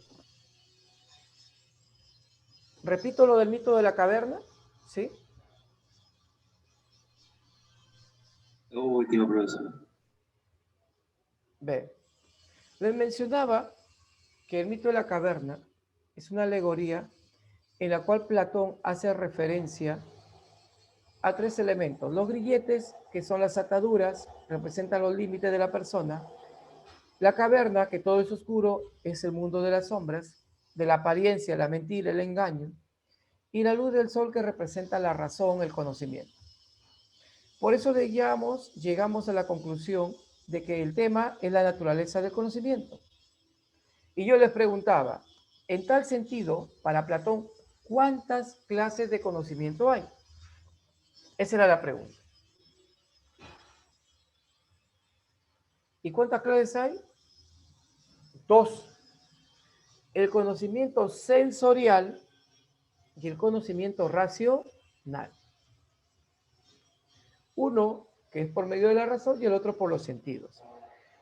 Repito lo del mito de la caverna, ¿sí? Último, profesor. Ve. Les mencionaba que el mito de la caverna es una alegoría en la cual Platón hace referencia a 3 elementos. Los grilletes, que son las ataduras, representan los límites de la persona. La caverna, que todo es oscuro, es el mundo de las sombras, de la apariencia, la mentira, el engaño. Y la luz del sol, que representa la razón, el conocimiento. Por eso llegamos a la conclusión de que el tema es la naturaleza del conocimiento. Y yo les preguntaba, en tal sentido, para Platón, ¿cuántas clases de conocimiento hay? Esa era la pregunta. ¿Y cuántas clases hay? 2. El conocimiento sensorial y el conocimiento racional. Uno que es por medio de la razón y el otro por los sentidos.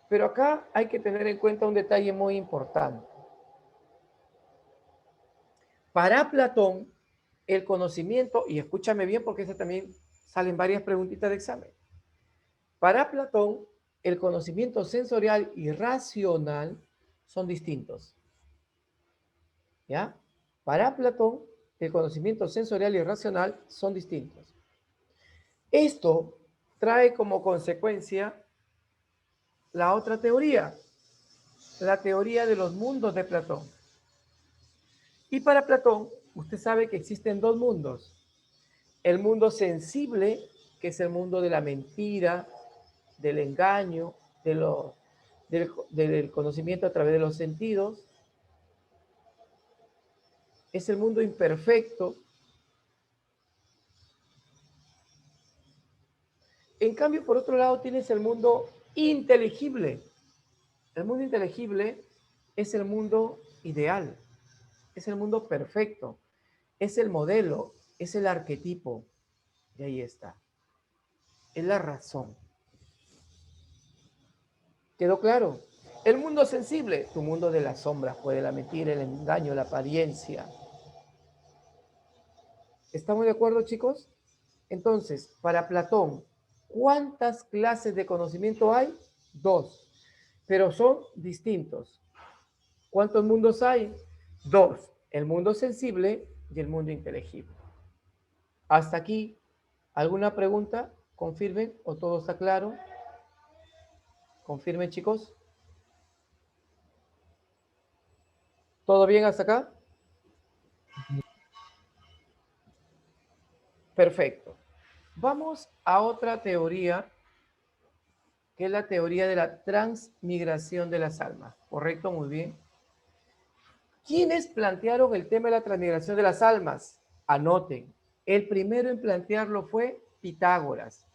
Pero acá hay que tener en cuenta un detalle muy importante. Para Platón, el conocimiento, y escúchame bien porque esta también salen varias preguntitas de examen. Para Platón, el conocimiento sensorial y racional son distintos. ¿Ya? Para Platón, el conocimiento sensorial y racional son distintos. Esto trae como consecuencia la otra teoría, la teoría de los mundos de Platón. Y para Platón, usted sabe que existen 2 mundos. El mundo sensible, que es el mundo de la mentira, del engaño, del conocimiento a través de los sentidos. Es el mundo imperfecto. En cambio, por otro lado, tienes el mundo inteligible. El mundo inteligible es el mundo ideal, es el mundo perfecto, es el modelo, es el arquetipo. Y ahí está. Es la razón. ¿Quedó claro? El mundo sensible, tu mundo de las sombras, pues de la mentira, el engaño, la apariencia. ¿Estamos de acuerdo, chicos? Entonces, para Platón, ¿cuántas clases de conocimiento hay? 2, pero son distintos. ¿Cuántos mundos hay? 2, el mundo sensible y el mundo inteligible. Hasta aquí, ¿alguna pregunta? Confirmen, o todo está claro. Confirmen, chicos. ¿Todo bien hasta acá? Perfecto. Vamos a otra teoría, que es la teoría de la transmigración de las almas. ¿Correcto? Muy bien. ¿Quiénes plantearon el tema de la transmigración de las almas? Anoten. El primero en plantearlo fue Pitágoras,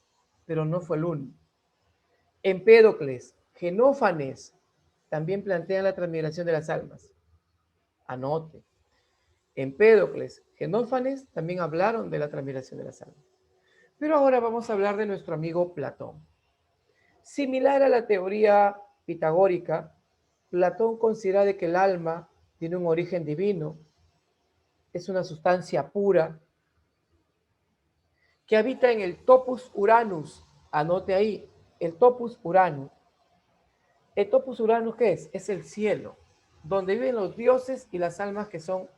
pero no fue el único. Empédocles, Genófanes también plantean la transmigración de las almas. Anote. Empédocles, Genófanes también hablaron de la transmigración de las almas. Pero ahora vamos a hablar de nuestro amigo Platón. Similar a la teoría pitagórica, Platón considera que el alma tiene un origen divino, es una sustancia pura, que habita en el topus Uranus. Anote ahí, el topus Uranus. ¿El topus Uranus qué es? Es el cielo, donde viven los dioses y las almas que son,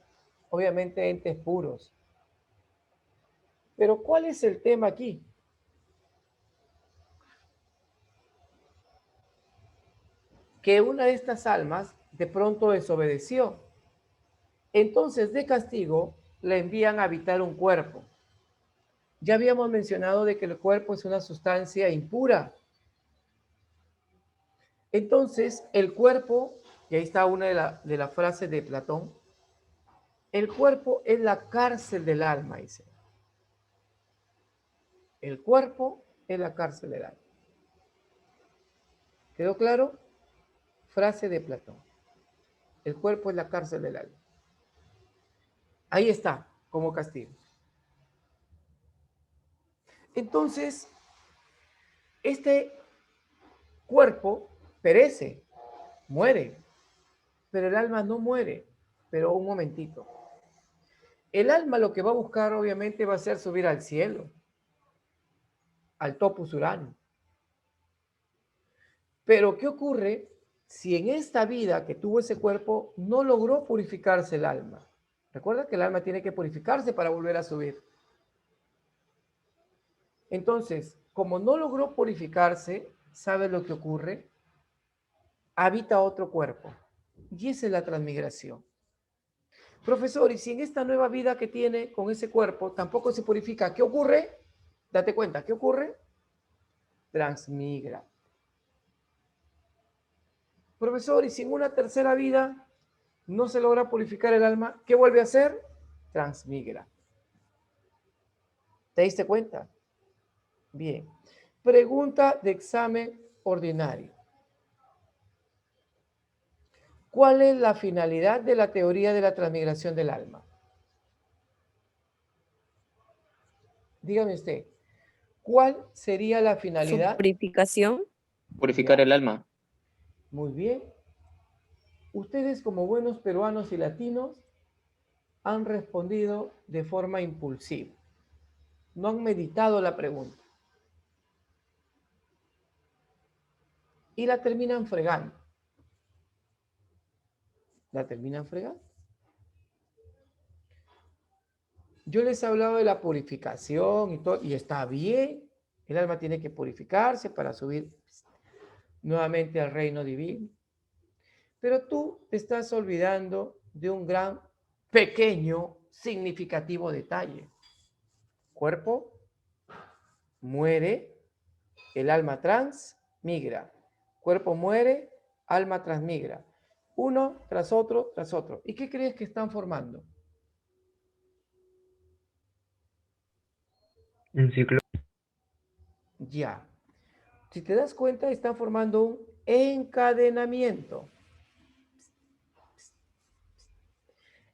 obviamente, entes puros. Pero ¿cuál es el tema aquí? Que una de estas almas de pronto desobedeció. Entonces, de castigo, le envían a habitar un cuerpo. Ya habíamos mencionado de que el cuerpo es una sustancia impura. Entonces, el cuerpo, y ahí está una de las frases de Platón, el cuerpo es la cárcel del alma, dice. El cuerpo es la cárcel del alma. ¿Quedó claro? Frase de Platón. El cuerpo es la cárcel del alma. Ahí está, como castigo. Entonces, este cuerpo perece, muere, pero el alma no muere. Pero un momentito. El alma lo que va a buscar, obviamente, va a ser subir al cielo, al topus Uranus. Pero, ¿qué ocurre si en esta vida que tuvo ese cuerpo no logró purificarse el alma? Recuerda que el alma tiene que purificarse para volver a subir. Entonces, como no logró purificarse, ¿sabe lo que ocurre? Habita otro cuerpo. Y esa es la transmigración. Profesor, y si en esta nueva vida que tiene con ese cuerpo tampoco se purifica, ¿qué ocurre? Date cuenta, ¿qué ocurre? Transmigra. Profesor, y si en una tercera vida no se logra purificar el alma, ¿qué vuelve a hacer? transmigra. ¿Te diste cuenta? Bien. Pregunta de examen ordinario. ¿Cuál es la finalidad de la teoría de la transmigración del alma? Dígame usted, ¿cuál sería la Su finalidad? purificación. Purificar Ya. el alma. Muy bien. Ustedes como buenos peruanos y latinos han respondido de forma impulsiva. No han meditado la pregunta. Y la terminan fregando. La terminan fregando. Yo les he hablado de la purificación y todo, y está bien. El alma tiene que purificarse para subir nuevamente al reino divino. Pero tú te estás olvidando de un gran, pequeño, significativo detalle. Cuerpo muere, el alma transmigra. Cuerpo muere, alma transmigra. Uno tras otro, tras otro. ¿Y qué crees que están formando? Un ciclo. Ya. Si te das cuenta, están formando un encadenamiento.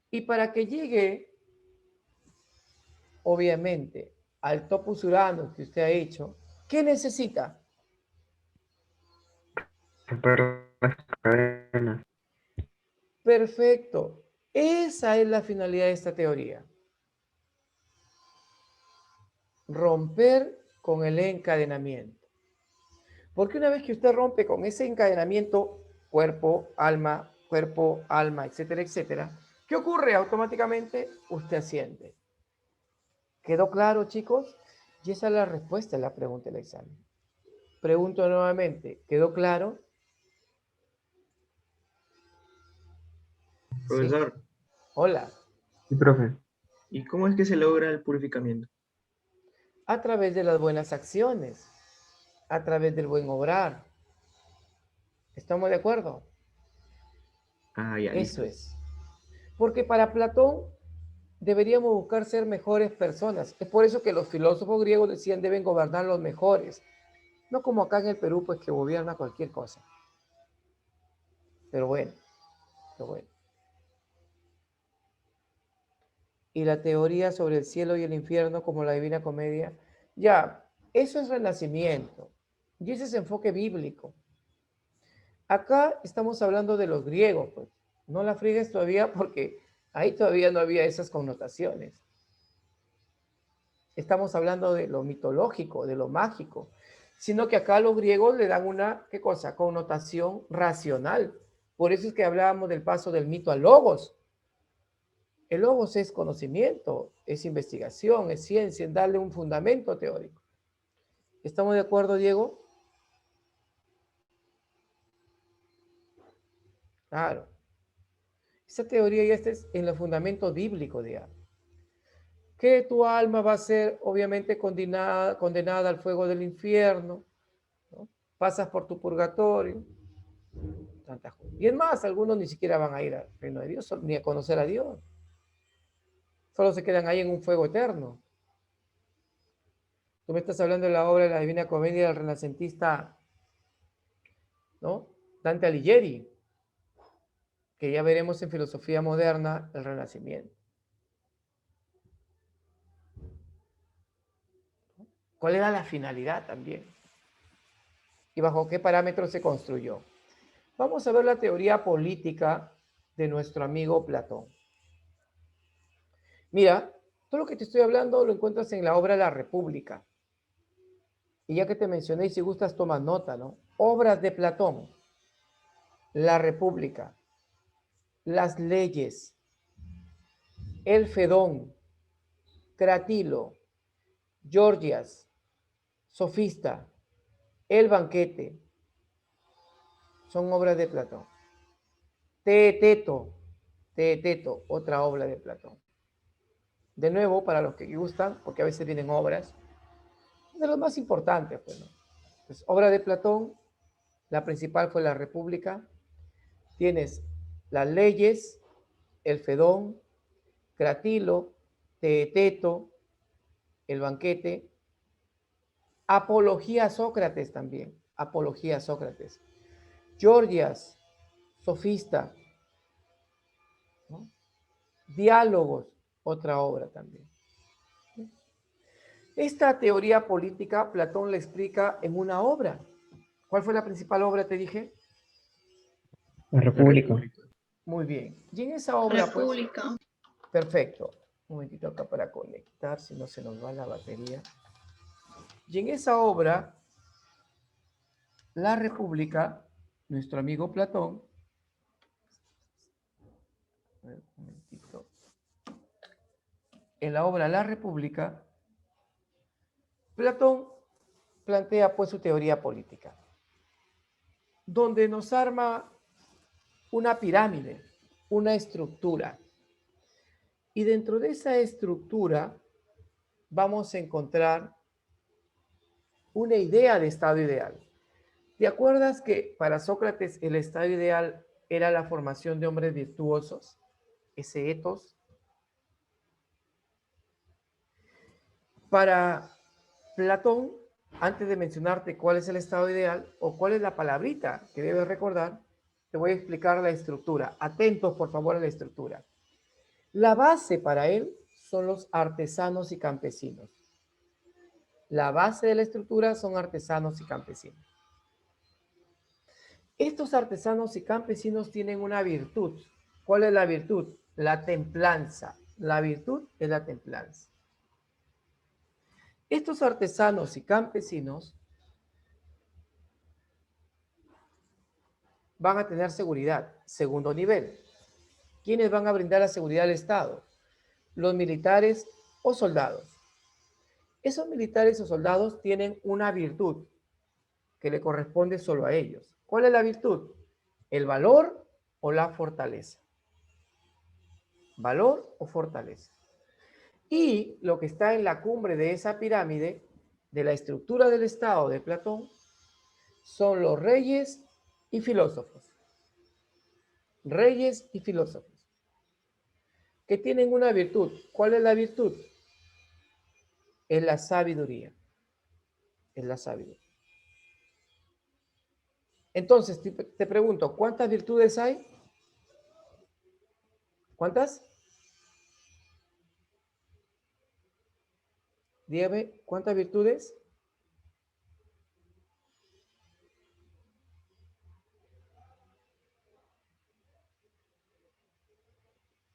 Y para que llegue, obviamente, al topus Uranus que usted ha hecho, ¿qué necesita? Romper las cadenas. Perfecto. Esa es la finalidad de esta teoría. Romper con el encadenamiento. Porque una vez que usted rompe con ese encadenamiento, cuerpo, alma, etcétera, etcétera, ¿qué ocurre? Automáticamente usted asciende. ¿Quedó claro, chicos? Y esa es la respuesta a la pregunta del examen. Pregunto nuevamente, ¿quedó claro? ¿Sí? Profesor, Hola. Sí, profe. ¿y cómo es que se logra el purificamiento? A través de las buenas acciones, a través del buen obrar. ¿Estamos de acuerdo? Ah, ya, Eso listo. es. Porque para Platón deberíamos buscar ser mejores personas. Es por eso que los filósofos griegos decían deben gobernar los mejores. No como acá en el Perú, pues que gobierna cualquier cosa. Pero bueno, pero bueno. Y la teoría sobre el cielo y el infierno como la Divina Comedia, ya, eso es renacimiento. Y ese es enfoque bíblico. Acá estamos hablando de los griegos, pues. No la friegues todavía porque ahí todavía no había esas connotaciones. Estamos hablando de lo mitológico, de lo mágico, sino que acá los griegos le dan una, ¿qué cosa? Connotación racional. Por eso es que hablábamos del paso del mito al logos. El logos es conocimiento, es investigación, es ciencia, es darle un fundamento teórico. ¿Estamos de acuerdo, Diego? Claro. Esa teoría ya está en el fundamento bíblico, digamos. Que tu alma va a ser obviamente condenada al fuego del infierno, ¿no? Pasas por tu purgatorio, y es más, algunos ni siquiera van a ir al reino de Dios, ni a conocer a Dios, solo se quedan ahí en un fuego eterno. Tú me estás hablando de la obra de la Divina Comedia del renacentista, ¿no? Dante Alighieri, que ya veremos en filosofía moderna el Renacimiento. ¿Cuál era la finalidad también? ¿Y bajo qué parámetros se construyó? Vamos a ver la teoría política de nuestro amigo Platón. Mira, todo lo que te estoy hablando lo encuentras en la obra La República. Y ya que te mencioné, y si gustas, toma nota, ¿no? Obras de Platón, La República, Las Leyes, El Fedón, Cratilo, Gorgias, Sofista, El Banquete, son obras de Platón. Teeteto, otra obra de Platón. De nuevo, para los que gustan, porque a veces vienen obras, de los más importantes, pues, ¿no? Pues, obra de Platón, la principal fue La República. Tienes Las Leyes, El Fedón, Cratilo, Teeteto, el banquete, apología a Sócrates también, apología a Sócrates. Gorgias, sofista, ¿no? Diálogos, otra obra también. Esta teoría política Platón la explica en una obra. ¿Cuál fue la principal obra, te dije? La República. Muy bien. Y en esa obra, pues, República. perfecto. Un momentito acá para conectar, si no se nos va la batería. Y en esa obra, La República, nuestro amigo Platón, a ver, un momentito. En la obra La República, Platón plantea pues su teoría política, donde nos arma una pirámide, una estructura. Y dentro de esa estructura vamos a encontrar una idea de estado ideal. ¿Te acuerdas que para Sócrates el estado ideal era la formación de hombres virtuosos? Ese etos. Para Platón, antes de mencionarte cuál es el estado ideal o cuál es la palabrita que debes recordar, te voy a explicar la estructura. Atentos, por favor, a la estructura. La base para él son los artesanos y campesinos. La base de la estructura son artesanos y campesinos. Estos artesanos y campesinos tienen una virtud. ¿Cuál es la virtud? La templanza. La virtud es la templanza. Estos artesanos y campesinos van a tener seguridad. Segundo nivel. ¿Quiénes van a brindar la seguridad al Estado? Los militares o soldados. Esos militares o soldados tienen una virtud que le corresponde solo a ellos. ¿Cuál es la virtud? ¿El valor o la fortaleza? Valor o fortaleza. Y lo que está en la cumbre de esa pirámide, de la estructura del Estado de Platón, son los reyes y filósofos. Reyes y filósofos. Que tienen una virtud. ¿Cuál es la virtud? Es la sabiduría. Es la sabiduría. Entonces, te pregunto, ¿cuántas virtudes hay? ¿Cuántas? Dígame, ¿cuántas virtudes?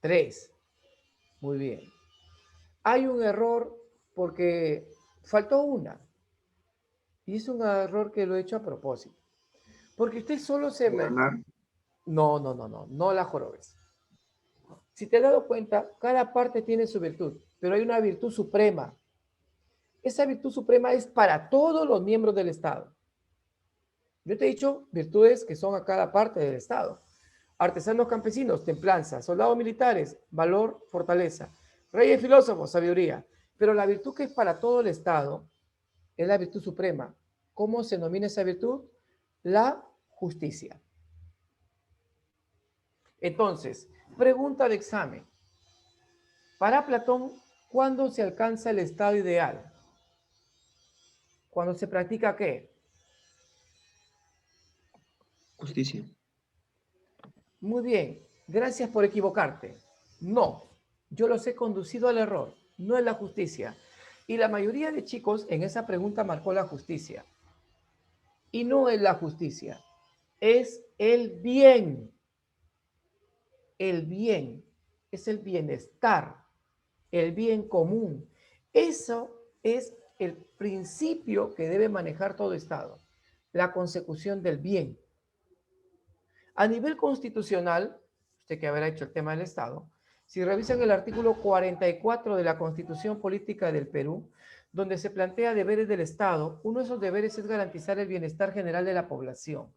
Tres. Muy bien. Hay un error porque faltó una. Y es un error que lo he hecho a propósito. Porque usted solo se... No la jorobes. Si te has dado cuenta, cada parte tiene su virtud, pero hay una virtud suprema. Esa virtud suprema es para todos los miembros del Estado. Yo te he dicho virtudes que son a cada parte del Estado. Artesanos campesinos, templanza. Soldados militares, valor, fortaleza. Reyes filósofos, sabiduría. Pero la virtud que es para todo el Estado es la virtud suprema. ¿Cómo se denomina esa virtud? La justicia. Entonces, pregunta de examen. Para Platón, ¿cuándo se alcanza el estado ideal? ¿Cuándo se practica qué? Justicia. Muy bien, gracias por equivocarte. No, yo los he conducido al error, no es la justicia. Y la mayoría de chicos en esa pregunta marcó la justicia. Y no es la justicia, es el bien. El bien es el bienestar, el bien común. Eso es el principio que debe manejar todo Estado, la consecución del bien. A nivel constitucional, usted que habrá hecho el tema del Estado, si revisan el artículo 44 de la Constitución Política del Perú, donde se plantea deberes del Estado, uno de esos deberes es garantizar el bienestar general de la población.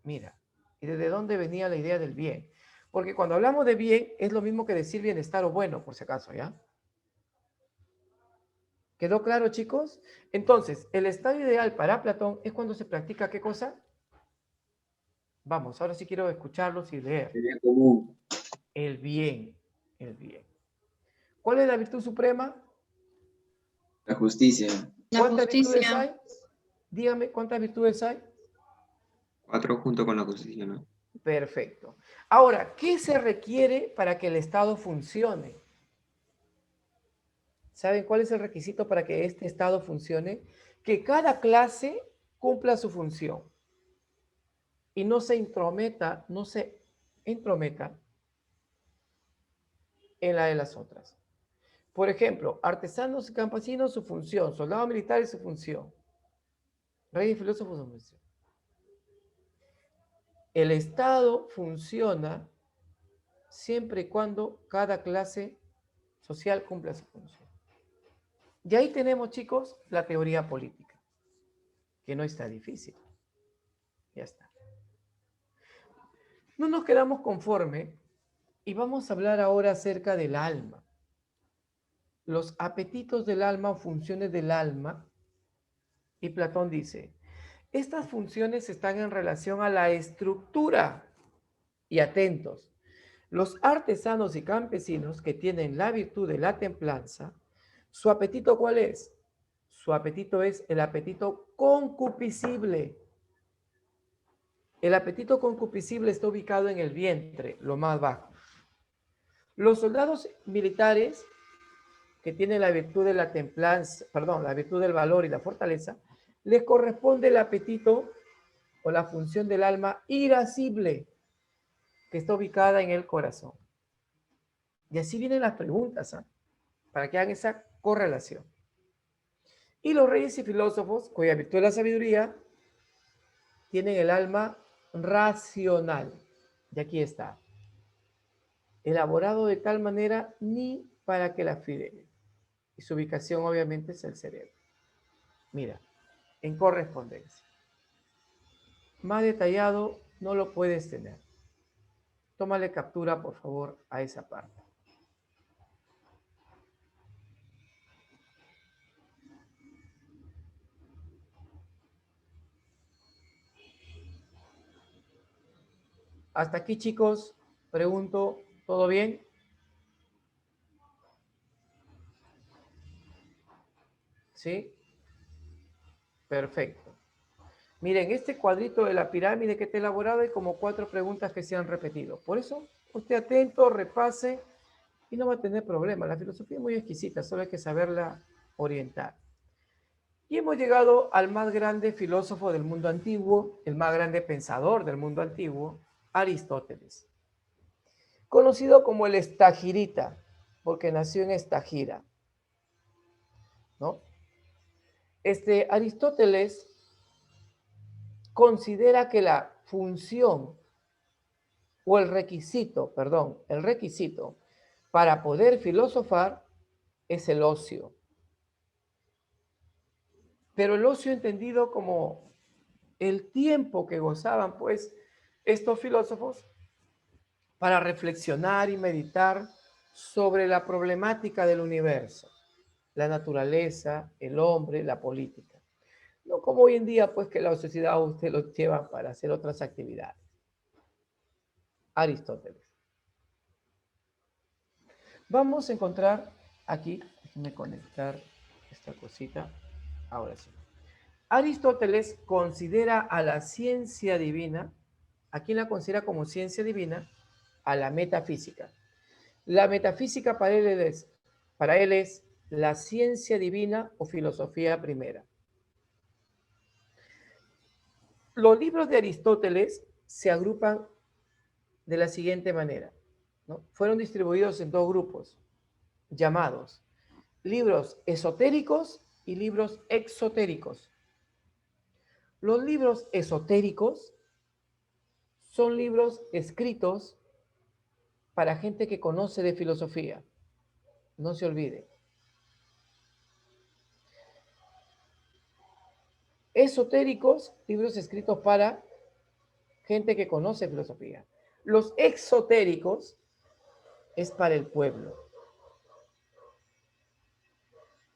Mira, ¿y desde dónde venía la idea del bien? Porque cuando hablamos de bien, es lo mismo que decir bienestar o bueno, por si acaso, ¿ya? ¿Quedó claro, chicos? Entonces, el estado ideal para Platón es cuando se practica ¿qué cosa? Vamos, ahora sí quiero escucharlos y leer. Sería común. El bien. el bien. ¿Cuál es la virtud suprema? La justicia. La ¿Cuántas virtudes justicia. hay? Dígame, ¿cuántas virtudes hay? 4 junto con la justicia, ¿no? Perfecto. Ahora, ¿qué se requiere para que el Estado funcione? ¿Saben cuál es el requisito para que este Estado funcione? Que cada clase cumpla su función y no se intrometa en la de las otras. Por ejemplo, artesanos y campesinos, su función; soldados militares, su función; reyes y filósofos, su función. El Estado funciona siempre y cuando cada clase social cumpla su función. Y ahí tenemos, chicos, la teoría política, que no está difícil. Ya está. No nos quedamos conforme y vamos a hablar ahora acerca del alma. Los apetitos del alma o funciones del alma. Y Platón dice, estas funciones están en relación a la estructura. Y atentos, los artesanos y campesinos que tienen la virtud de la templanza, ¿su apetito cuál es? Su apetito es el apetito concupiscible. El apetito concupiscible está ubicado en el vientre, lo más bajo. Los soldados militares que tienen la virtud de la templanza, la virtud del valor y la fortaleza, les corresponde el apetito o la función del alma irascible, que está ubicada en el corazón. Y así vienen las preguntas, para que hagan esa correlación. Y los reyes y filósofos, cuya virtud es la sabiduría, tienen el alma racional. Y aquí está. Elaborado de tal manera ni para que la fidele. Y su ubicación obviamente es el cerebro. Mira, en correspondencia. Más detallado no lo puedes tener. Tómale captura, por favor, a esa parte. Hasta aquí, chicos, pregunto, ¿todo bien? ¿Sí? Perfecto. Miren, este cuadrito de la pirámide que te he elaborado hay como 4 preguntas que se han repetido. Por eso, usted atento, repase y no va a tener problema. La filosofía es muy exquisita, solo hay que saberla orientar. Y hemos llegado al más grande filósofo del mundo antiguo, el más grande pensador del mundo antiguo, Aristóteles. Conocido como el Estagirita, porque nació en Estagira, ¿no? Aristóteles considera que la función o el requisito para poder filosofar es el ocio. Pero el ocio entendido como el tiempo que gozaban, pues, estos filósofos para reflexionar y meditar sobre la problemática del universo, la naturaleza, el hombre, la política. No como hoy en día, pues, que la sociedad usted lo lleva para hacer otras actividades. Aristóteles. Vamos a encontrar aquí, déjenme conectar esta cosita, ahora sí. Aristóteles considera a la ciencia divina, ¿a quién la considera como ciencia divina? A la metafísica. La metafísica para él es la ciencia divina o filosofía primera. Los libros de Aristóteles se agrupan de la siguiente manera, ¿no? Fueron distribuidos en 2 grupos llamados libros esotéricos y libros exotéricos. Los libros esotéricos son libros escritos para gente que conoce de filosofía. No se olvide. Esotéricos, libros escritos para gente que conoce filosofía. Los exotéricos es para el pueblo.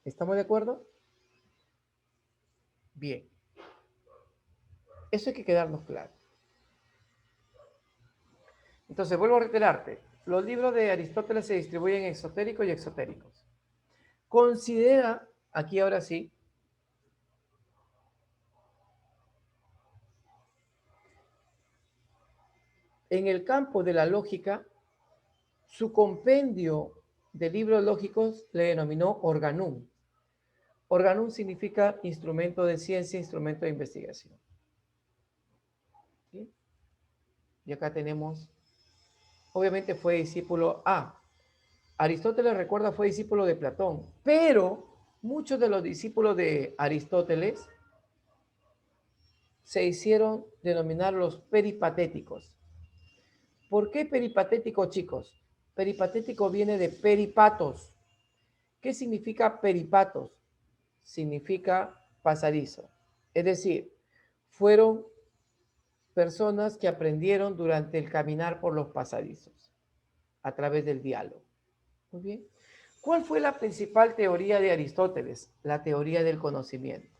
¿Estamos de acuerdo? Bien. Eso hay que quedarnos claro. Entonces, vuelvo a reiterarte. los libros de Aristóteles se distribuyen en esotéricos y exotéricos. Considera, aquí ahora sí, en el campo de la lógica, su compendio de libros lógicos le denominó organum. Organum significa instrumento de ciencia, instrumento de investigación. ¿Sí? Y acá tenemos, obviamente fue discípulo Aristóteles, recuerda, fue discípulo de Platón, pero muchos de los discípulos de Aristóteles se hicieron denominar los peripatéticos. ¿Por qué peripatético, chicos? Peripatético viene de peripatos. ¿Qué significa peripatos? Significa pasadizo. Es decir, fueron personas que aprendieron durante el caminar por los pasadizos, a través del diálogo. Muy bien. ¿Cuál fue la principal teoría de Aristóteles? La teoría del conocimiento.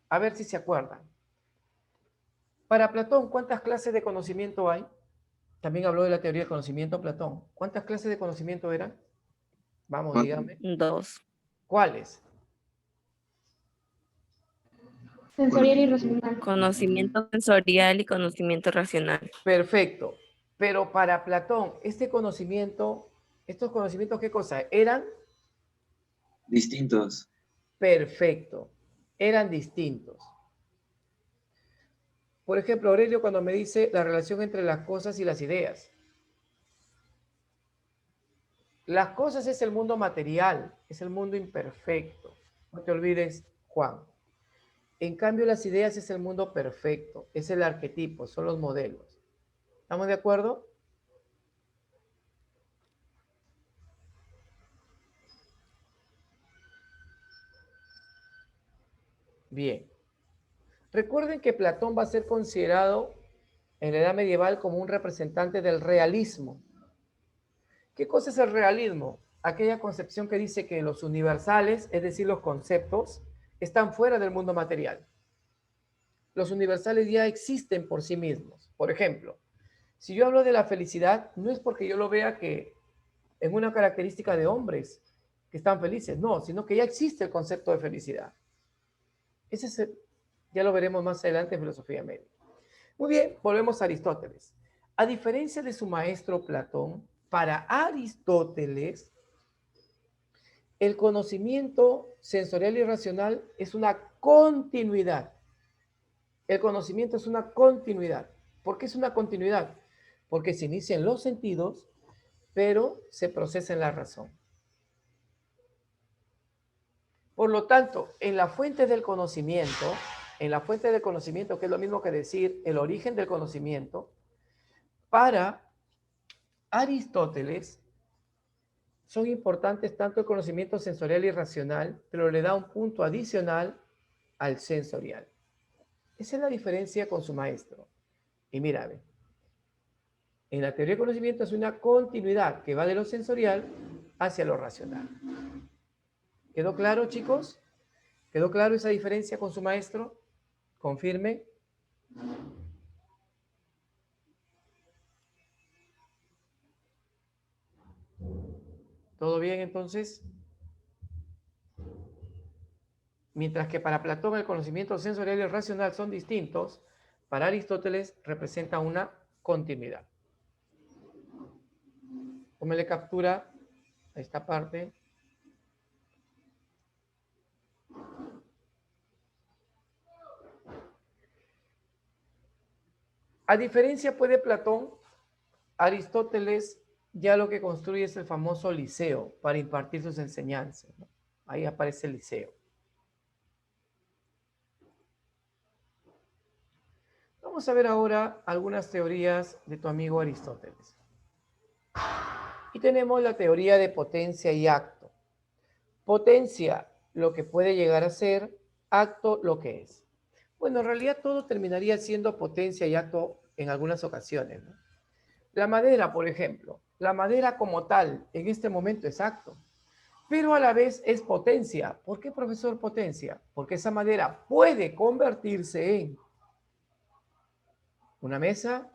A ver si se acuerdan. Para Platón, ¿cuántas clases de conocimiento hay? También habló de la teoría del conocimiento Platón. ¿Cuántas clases de conocimiento eran? Vamos, Cuatro. dígame. 2. ¿Cuáles? Sensorial y racional. Conocimiento sensorial y conocimiento racional. Perfecto. Pero para Platón, estos conocimientos, ¿qué cosa? ¿Eran? Distintos. Perfecto. Eran distintos. Por ejemplo, Aurelio cuando me dice la relación entre las cosas y las ideas. Las cosas es el mundo material, es el mundo imperfecto. No te olvides, Juan. En cambio, las ideas es el mundo perfecto, es el arquetipo, son los modelos. ¿Estamos de acuerdo? Bien. Recuerden que Platón va a ser considerado en la Edad Medieval como un representante del realismo. ¿Qué cosa es el realismo? Aquella concepción que dice que los universales, es decir, los conceptos, están fuera del mundo material. Los universales ya existen por sí mismos. Por ejemplo, si yo hablo de la felicidad, no es porque yo lo vea que es una característica de hombres que están felices, no, sino que ya existe el concepto de felicidad. Ya lo veremos más adelante en filosofía media. Muy bien, volvemos a Aristóteles. A diferencia de su maestro Platón, para Aristóteles, el conocimiento sensorial y racional es una continuidad. El conocimiento es una continuidad. ¿Por qué es una continuidad? Porque se inicia en los sentidos, pero se procesa en la razón. Por lo tanto, en la fuente del conocimiento, que es lo mismo que decir el origen del conocimiento, para Aristóteles son importantes tanto el conocimiento sensorial y racional, pero le da un punto adicional al sensorial. Esa es la diferencia con su maestro. Y mira, en la teoría del conocimiento es una continuidad que va de lo sensorial hacia lo racional. ¿Quedó claro, chicos? ¿Quedó claro esa diferencia con su maestro? Confirme. ¿Todo bien entonces? Mientras que para Platón el conocimiento sensorial y el racional son distintos, para Aristóteles representa una continuidad. Tómele captura a esta parte. A diferencia pues de Platón, Aristóteles ya lo que construye es el famoso liceo para impartir sus enseñanzas, ¿no? Ahí aparece el liceo. Vamos a ver ahora algunas teorías de tu amigo Aristóteles. Y tenemos la teoría de potencia y acto. Potencia, lo que puede llegar a ser, acto, lo que es. Bueno, en realidad todo terminaría siendo potencia y acto en algunas ocasiones, ¿no? La madera, por ejemplo, la madera como tal en este momento es acto, pero a la vez es potencia. ¿Por qué, profesor, potencia? Porque esa madera puede convertirse en una mesa,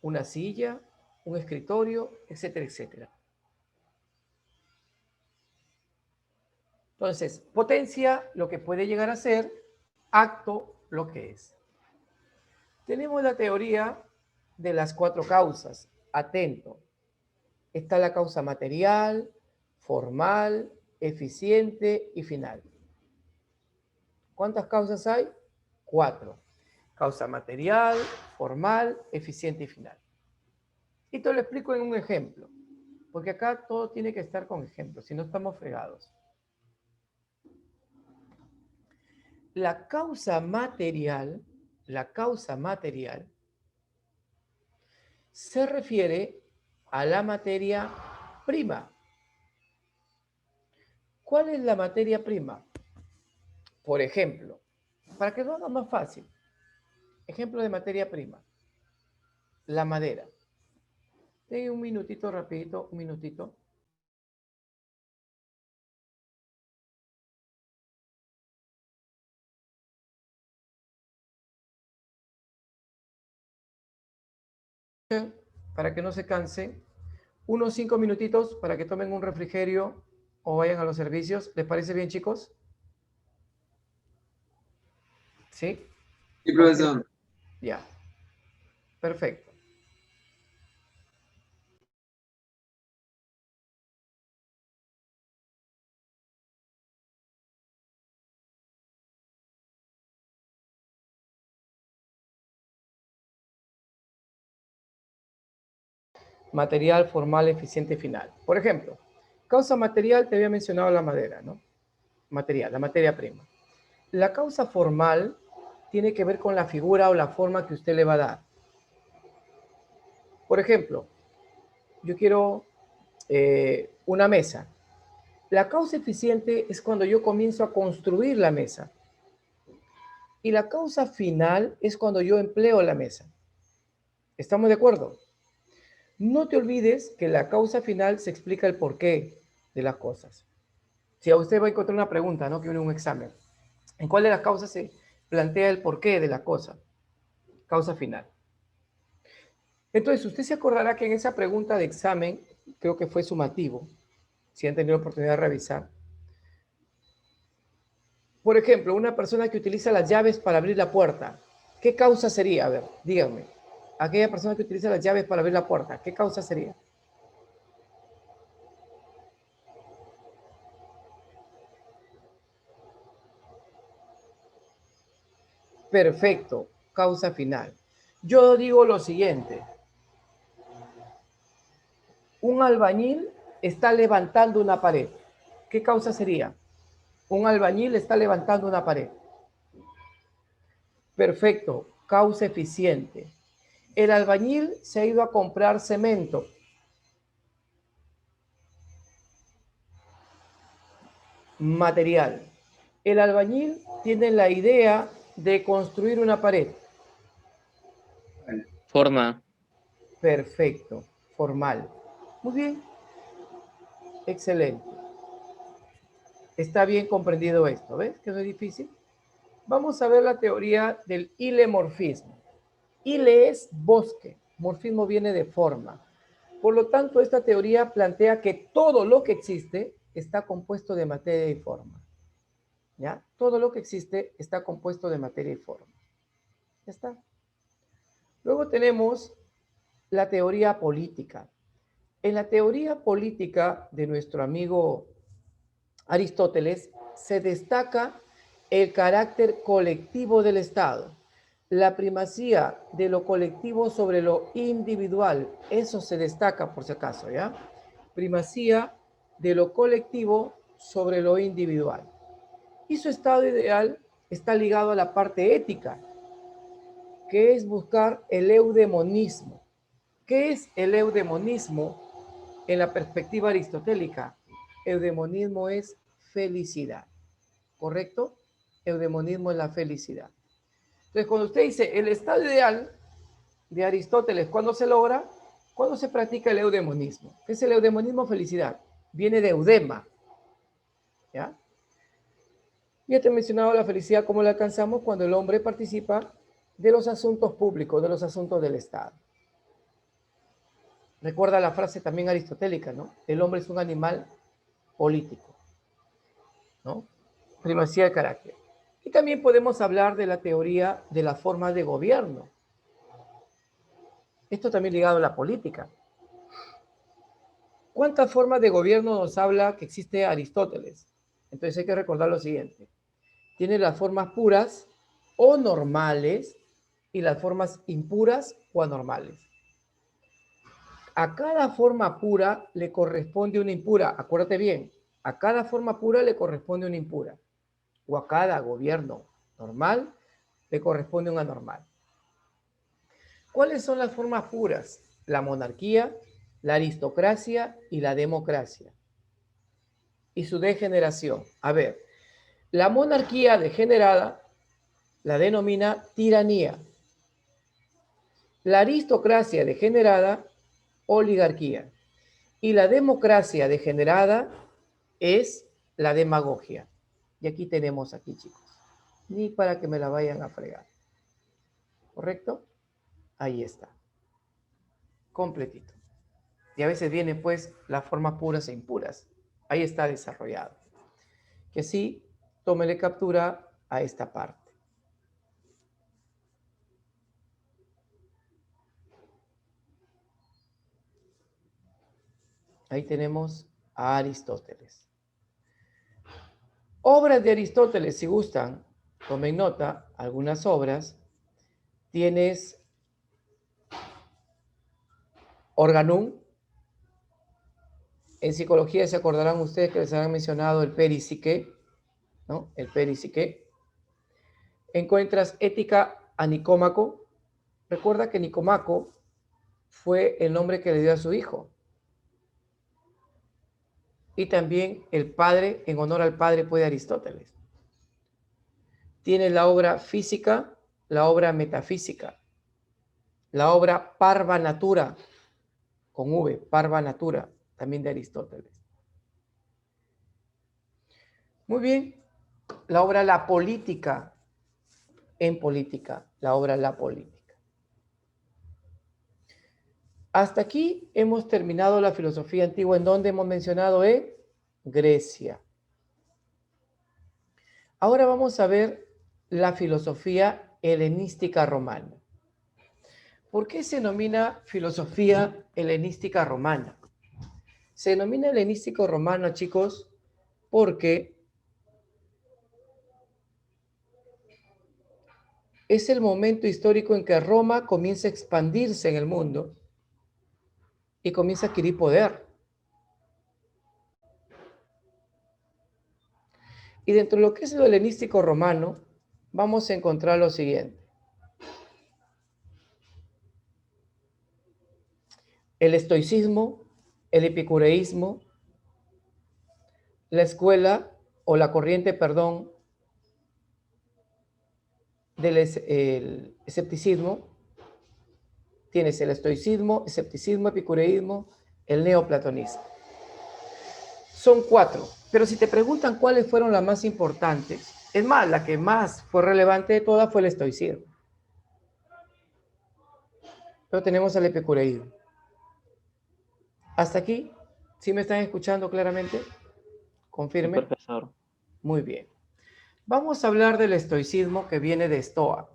una silla, un escritorio, etcétera, etcétera. Entonces, potencia, lo que puede llegar a ser, acto, lo que es. Tenemos la teoría de las 4 causas. Atento. Está la causa material, formal, eficiente y final. ¿Cuántas causas hay? 4. Causa material, formal, eficiente y final. Y te lo explico en un ejemplo, porque acá todo tiene que estar con ejemplos, si no estamos fregados. La causa material se refiere a la materia prima. ¿Cuál es la materia prima? Por ejemplo, para que lo haga más fácil, ejemplo de materia prima, la madera. Denme un minutito rapidito, un minutito. Para que no se cansen, unos 5 minutitos para que tomen un refrigerio o vayan a los servicios. ¿Les parece bien, chicos? ¿Sí? Sí, profesor. Ya. Perfecto. Material, formal, eficiente, final. Por ejemplo, causa material, te había mencionado la madera, ¿no? Material, la materia prima. La causa formal tiene que ver con la figura o la forma que usted le va a dar. Por ejemplo, yo quiero una mesa. La causa eficiente es cuando yo comienzo a construir la mesa. Y la causa final es cuando yo empleo la mesa. ¿Estamos de acuerdo? No te olvides que la causa final se explica el porqué de las cosas. Si a usted va a encontrar una pregunta, ¿no? Que viene un examen. ¿En cuál de las causas se plantea el porqué de la cosa? Causa final. Entonces, usted se acordará que en esa pregunta de examen, creo que fue sumativo, si han tenido oportunidad de revisar. Por ejemplo, una persona que utiliza las llaves para abrir la puerta, ¿qué causa sería? A ver, díganme. Aquella persona que utiliza las llaves para abrir la puerta, ¿qué causa sería? Perfecto, causa final. Yo digo lo siguiente. Un albañil está levantando una pared. ¿Qué causa sería? Un albañil está levantando una pared. Perfecto, causa eficiente. El albañil se ha ido a comprar cemento. Material. El albañil tiene la idea de construir una pared. Forma. Perfecto, formal. Muy bien. Excelente. Está bien comprendido esto, ¿ves? Que no es difícil. Vamos a ver la teoría del ilemorfismo. Ile es bosque, morfismo viene de forma. Por lo tanto, esta teoría plantea que todo lo que existe está compuesto de materia y forma. ¿Ya? Todo lo que existe está compuesto de materia y forma. Ya está. Luego tenemos la teoría política. En la teoría política de nuestro amigo Aristóteles se destaca el carácter colectivo del Estado, la primacía de lo colectivo sobre lo individual. Eso se destaca, por si acaso, ¿ya? Primacía de lo colectivo sobre lo individual. Y su estado ideal está ligado a la parte ética, que es buscar el eudemonismo. ¿Qué es el eudemonismo en la perspectiva aristotélica? Eudemonismo es felicidad, ¿correcto? Eudemonismo es la felicidad. Entonces, cuando usted dice el estado ideal de Aristóteles, ¿cuándo se logra? ¿Cuándo se practica el eudemonismo? ¿Qué es el eudemonismo? Felicidad. Viene de eudema, ¿ya? Ya te he mencionado la felicidad, cómo la alcanzamos cuando el hombre participa de los asuntos públicos, de los asuntos del Estado. Recuerda la frase también aristotélica, ¿no? El hombre es un animal político, ¿no? Primacía de carácter. Y también podemos hablar de la teoría de las formas de gobierno. Esto también ligado a la política. ¿Cuántas formas de gobierno nos habla que existe Aristóteles? Entonces hay que recordar lo siguiente. Tiene las formas puras o normales y las formas impuras o anormales. A cada forma pura le corresponde una impura. Acuérdate bien, a cada forma pura le corresponde una impura. O a cada gobierno normal le corresponde un anormal. ¿Cuáles son las formas puras? La monarquía, la aristocracia y la democracia. Y su degeneración. A ver, la monarquía degenerada la denomina tiranía. La aristocracia degenerada, oligarquía. Y la democracia degenerada es la demagogia. Y aquí tenemos aquí, chicos. Ni para que me la vayan a fregar. ¿Correcto? Ahí está. Completito. Y a veces vienen pues las formas puras e impuras. Ahí está desarrollado. Que sí, tómele captura a esta parte. Ahí tenemos a Aristóteles. Obras de Aristóteles, si gustan, tomen nota, algunas obras. Tienes Organum. En psicología se acordarán ustedes que les han mencionado el peripsique, ¿no? El peripsique. Encuentras Ética a Nicómaco. Recuerda que Nicómaco fue el nombre que le dio a su hijo. Y también el padre, en honor al padre, fue de Aristóteles. Tienes la obra Física, la obra Metafísica, la obra Parva Natura, con V, Parva Natura, también de Aristóteles. Muy bien, la obra La Política, en política, la obra La Política. Hasta aquí hemos terminado la filosofía antigua, en donde hemos mencionado Grecia. Ahora vamos a ver la filosofía helenística romana. ¿Por qué se denomina filosofía helenística romana? Se denomina helenístico romano, chicos, porque es el momento histórico en que Roma comienza a expandirse en el mundo y comienza a adquirir poder. Y dentro de lo que es lo helenístico romano, vamos a encontrar lo siguiente. El estoicismo, el epicureísmo, la escuela o la corriente, perdón, del el escepticismo. Tienes el estoicismo, escepticismo, epicureísmo, el neoplatonismo. Son 4, pero si te preguntan cuáles fueron las más importantes, es más, la que más fue relevante de todas fue el estoicismo. Pero tenemos el epicureísmo. Hasta aquí, ¿sí me están escuchando claramente? Confirme. Sí, profesor. Muy bien. Vamos a hablar del estoicismo, que viene de Estoa,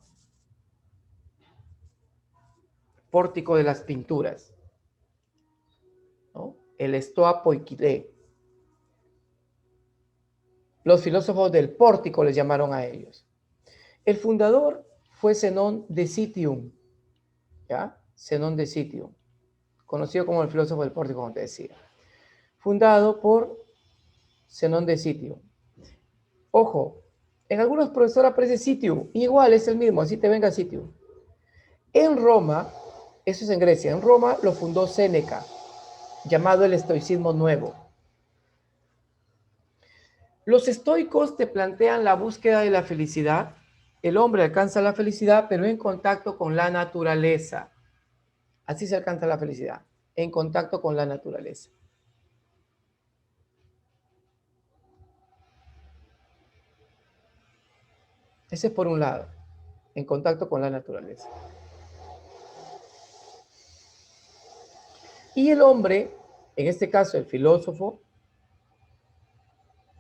pórtico de las pinturas, ¿no? El Estoa Poikile. Los filósofos del pórtico les llamaron a ellos. El fundador fue Zenón de Citium, ¿ya? Zenón de Citium, conocido como el filósofo del pórtico, como te decía. Fundado por Zenón de Citium. Ojo, en algunos profesores aparece Citium, igual es el mismo, así te venga Citium. En Roma, eso es en Grecia, en Roma lo fundó Séneca, llamado el estoicismo nuevo. Los estoicos te plantean la búsqueda de la felicidad. El hombre alcanza la felicidad, pero en contacto con la naturaleza. Así se alcanza la felicidad, en contacto con la naturaleza. Ese es por un lado, en contacto con la naturaleza. Y el hombre, en este caso el filósofo,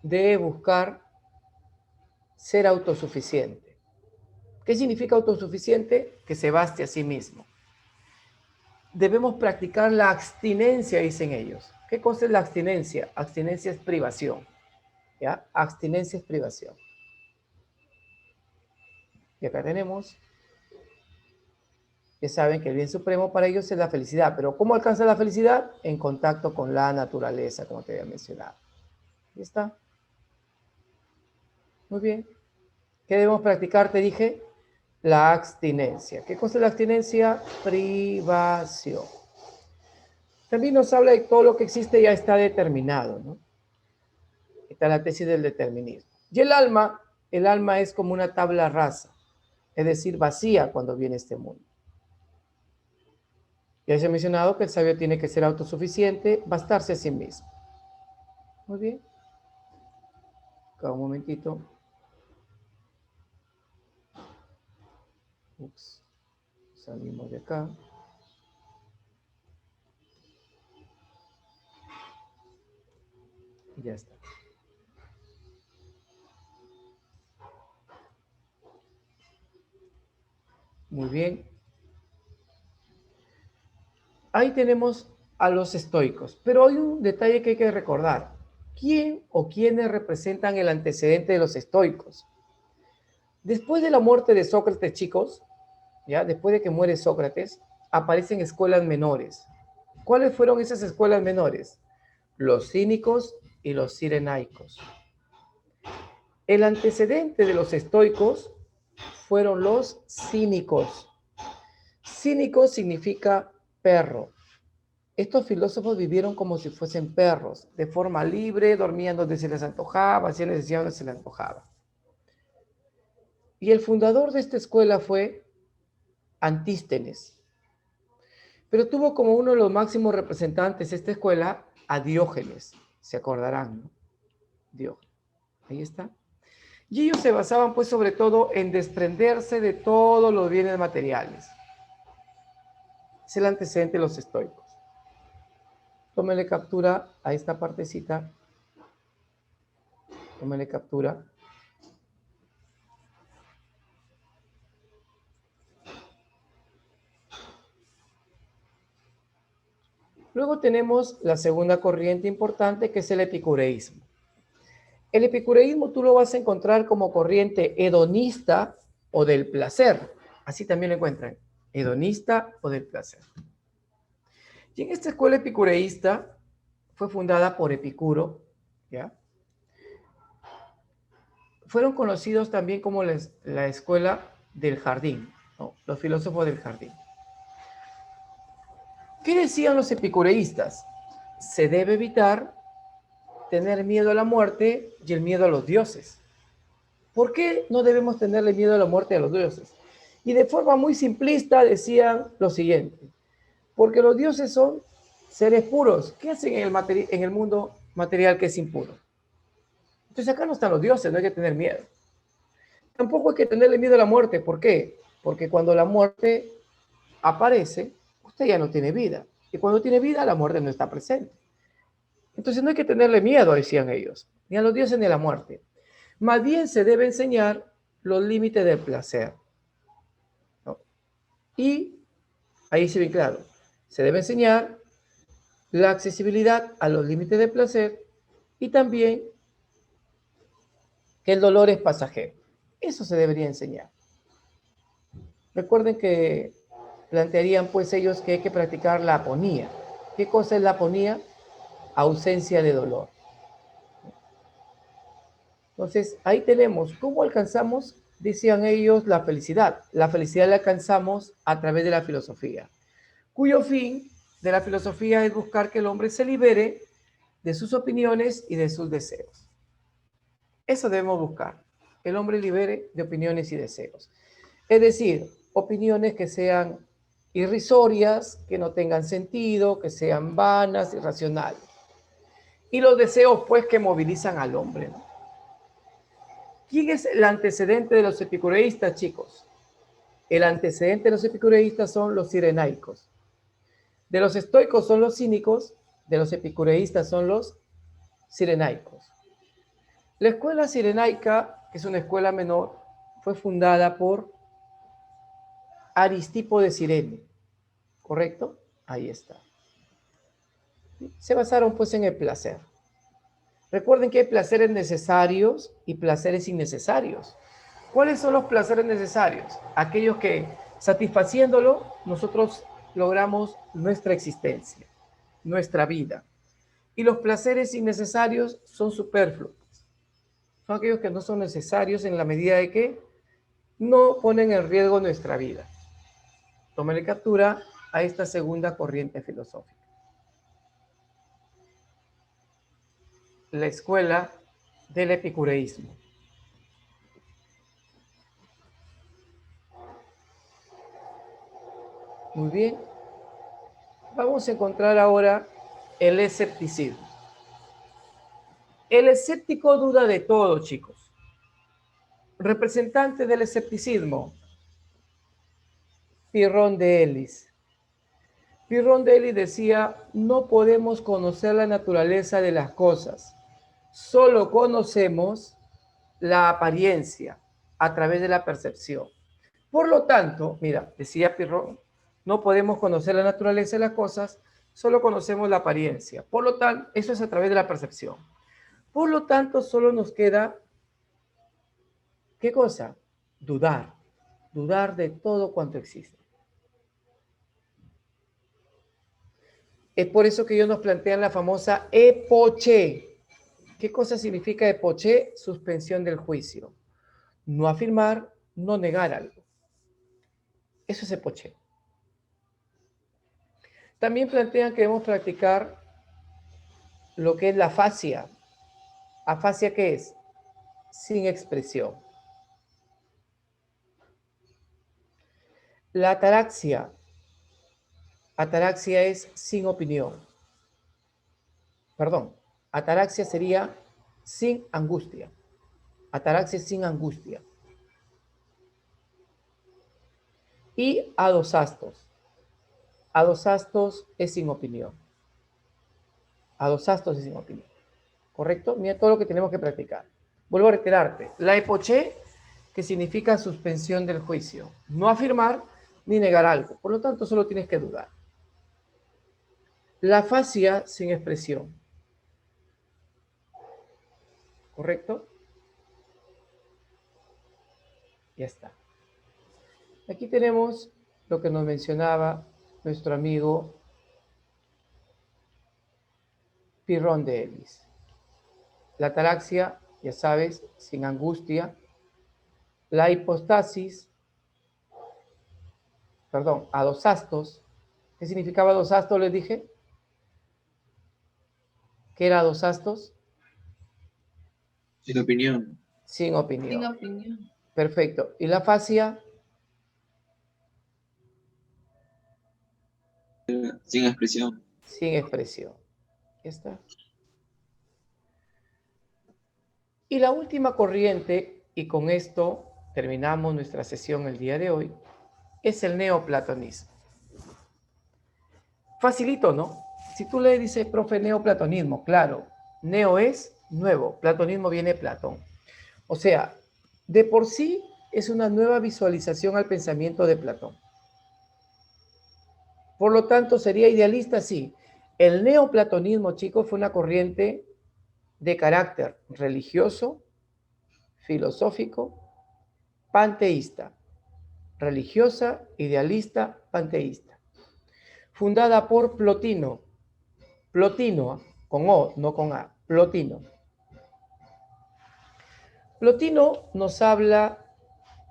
debe buscar ser autosuficiente. ¿Qué significa autosuficiente? Que se baste a sí mismo. Debemos practicar la abstinencia, dicen ellos. ¿Qué cosa es la abstinencia? Abstinencia es privación. ¿Ya? Abstinencia es privación. Y acá tenemos, que saben que el bien supremo para ellos es la felicidad. Pero ¿cómo alcanza la felicidad? En contacto con la naturaleza, como te había mencionado. ¿Ahí está? Muy bien. ¿Qué debemos practicar? Te dije, la abstinencia. ¿Qué cosa es la abstinencia? Privación. También nos habla de todo lo que existe ya está determinado, ¿no? Está la tesis del determinismo. Y el alma es como una tabla rasa, es decir, vacía cuando viene este mundo. Ya se ha mencionado que el sabio tiene que ser autosuficiente, bastarse a sí mismo. Muy bien. Acá un momentito. Ups. Salimos de acá. Y ya está. Muy bien. Ahí tenemos a los estoicos, pero hay un detalle que hay que recordar. ¿Quién o quiénes representan el antecedente de los estoicos? Después de la muerte de Sócrates, chicos, ¿ya? Después de que muere Sócrates, aparecen escuelas menores. ¿Cuáles fueron esas escuelas menores? Los cínicos y los cirenaicos. El antecedente de los estoicos fueron los cínicos. Cínico significa perro. Estos filósofos vivieron como si fuesen perros, de forma libre, dormían donde se les antojaba, hacían necesidad donde se les antojaba. Y el fundador de esta escuela fue Antístenes. Pero tuvo como uno de los máximos representantes de esta escuela a Diógenes. Se acordarán, ¿no? Diógenes. Ahí está. Y ellos se basaban pues sobre todo en desprenderse de todos los bienes materiales. Es el antecedente de los estoicos. Tómenle captura a esta partecita. Tómenle captura. Luego tenemos la segunda corriente importante, que es el epicureísmo. El epicureísmo tú lo vas a encontrar como corriente hedonista o del placer. Así también lo encuentran. Hedonista o del placer. Y en esta escuela epicureísta fue fundada por Epicuro, ¿ya? Fueron conocidos también como la escuela del jardín, ¿no? Los filósofos del jardín. ¿Qué decían los epicureístas? Se debe evitar tener miedo a la muerte y el miedo a los dioses. ¿Por qué no debemos tenerle miedo a la muerte y a los dioses? Y de forma muy simplista decían lo siguiente: porque los dioses son seres puros. ¿Qué hacen en el mundo material que es impuro? Entonces acá no están los dioses, no hay que tener miedo. Tampoco hay que tenerle miedo a la muerte. ¿Por qué? Porque cuando la muerte aparece, usted ya no tiene vida. Y cuando tiene vida, la muerte no está presente. Entonces no hay que tenerle miedo, decían ellos, ni a los dioses ni a la muerte. Más bien se debe enseñar los límites del placer, ¿no? Y ahí se ve claro, se debe enseñar la accesibilidad a los límites del placer y también que el dolor es pasajero. Eso se debería enseñar. Recuerden que plantearían pues ellos que hay que practicar la aponía. ¿Qué cosa es la aponía? Ausencia de dolor. Entonces, ahí tenemos cómo alcanzamos, decían ellos, la felicidad. La felicidad la alcanzamos a través de la filosofía, cuyo fin de la filosofía es buscar que el hombre se libere de sus opiniones y de sus deseos. Eso debemos buscar, el hombre libere de opiniones y deseos. Es decir, opiniones que sean irrisorias, que no tengan sentido, que sean vanas, irracionales. Y los deseos, pues, que movilizan al hombre, ¿no? ¿Quién es el antecedente de los epicureístas, chicos? El antecedente de los epicureístas son los cirenaicos. De los estoicos son los cínicos, de los epicureístas son los cirenaicos. La escuela cirenaica, que es una escuela menor, fue fundada por Aristipo de Cirene, ¿correcto? Ahí está. Se basaron pues en el placer. Recuerden que hay placeres necesarios y placeres innecesarios. ¿Cuáles son los placeres necesarios? Aquellos que, satisfaciéndolo, nosotros logramos nuestra existencia, nuestra vida. Y los placeres innecesarios son superfluos. Son aquellos que no son necesarios en la medida de que no ponen en riesgo nuestra vida. Tómenle captura a esta segunda corriente filosófica. La escuela del epicureísmo. Muy bien. Vamos a encontrar ahora el escepticismo. El escéptico duda de todo, chicos. Representante del escepticismo, Pirrón de Elis. Pirrón de Elis decía, no podemos conocer la naturaleza de las cosas, solo conocemos la apariencia a través de la percepción. Por lo tanto, mira, decía Pirrón, no podemos conocer la naturaleza de las cosas, solo conocemos la apariencia. Por lo tanto, eso es a través de la percepción. Por lo tanto, solo nos queda, ¿qué cosa? Dudar. Dudar de todo cuanto existe. Es por eso que ellos nos plantean la famosa epoché. ¿Qué cosa significa epoché? Suspensión del juicio. No afirmar, no negar algo. Eso es epoché. También plantean que debemos practicar lo que es la afasia. ¿Afasia qué es? Sin expresión. La ataraxia. Ataraxia es sin opinión. Perdón, ataraxia sería sin angustia. Ataraxia es sin angustia. Y adosastos. Adosastos es sin opinión. Adosastos es sin opinión. ¿Correcto? Mira todo lo que tenemos que practicar. Vuelvo a reiterarte. La epoché, que significa suspensión del juicio. No afirmar ni negar algo. Por lo tanto, solo tienes que dudar. La afasia sin expresión. ¿Correcto? Ya está. Aquí tenemos lo que nos mencionaba nuestro amigo Pirrón de Elis. La ataraxia, ya sabes, sin angustia. La hipostasis, perdón, adosastos. ¿Qué significaba adosastos? Les dije. ¿Qué era adosastos? Sin opinión. Sin opinión. Sin opinión. Perfecto. ¿Y la afasia? Sin expresión. Sin expresión. Ya está. Y la última corriente, y con esto terminamos nuestra sesión el día de hoy, es el neoplatonismo. Facilito, ¿no? Si tú le dices, profe, neoplatonismo, claro, neo es nuevo, platonismo viene de Platón. O sea, de por sí es una nueva visualización al pensamiento de Platón. Por lo tanto, sería idealista, sí. El neoplatonismo, chicos, fue una corriente de carácter religioso, filosófico, panteísta. Religiosa, idealista, panteísta. Fundada por Plotino. Plotino, con O, no con A. Plotino. Plotino nos habla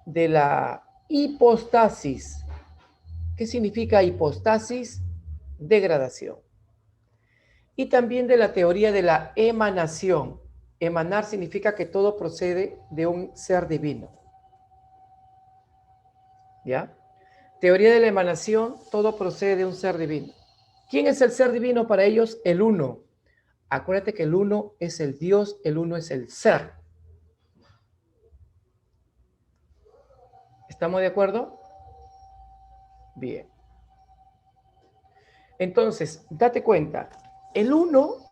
de la hipostasis. ¿Qué significa hipostasis? Degradación. Y también de la teoría de la emanación. Emanar significa que todo procede de un ser divino. ¿Ya? Teoría de la emanación, todo procede de un ser divino. ¿Quién es el ser divino para ellos? El uno. Acuérdate que el uno es el Dios, el uno es el ser. ¿Estamos de acuerdo? Bien. Entonces, date cuenta, el uno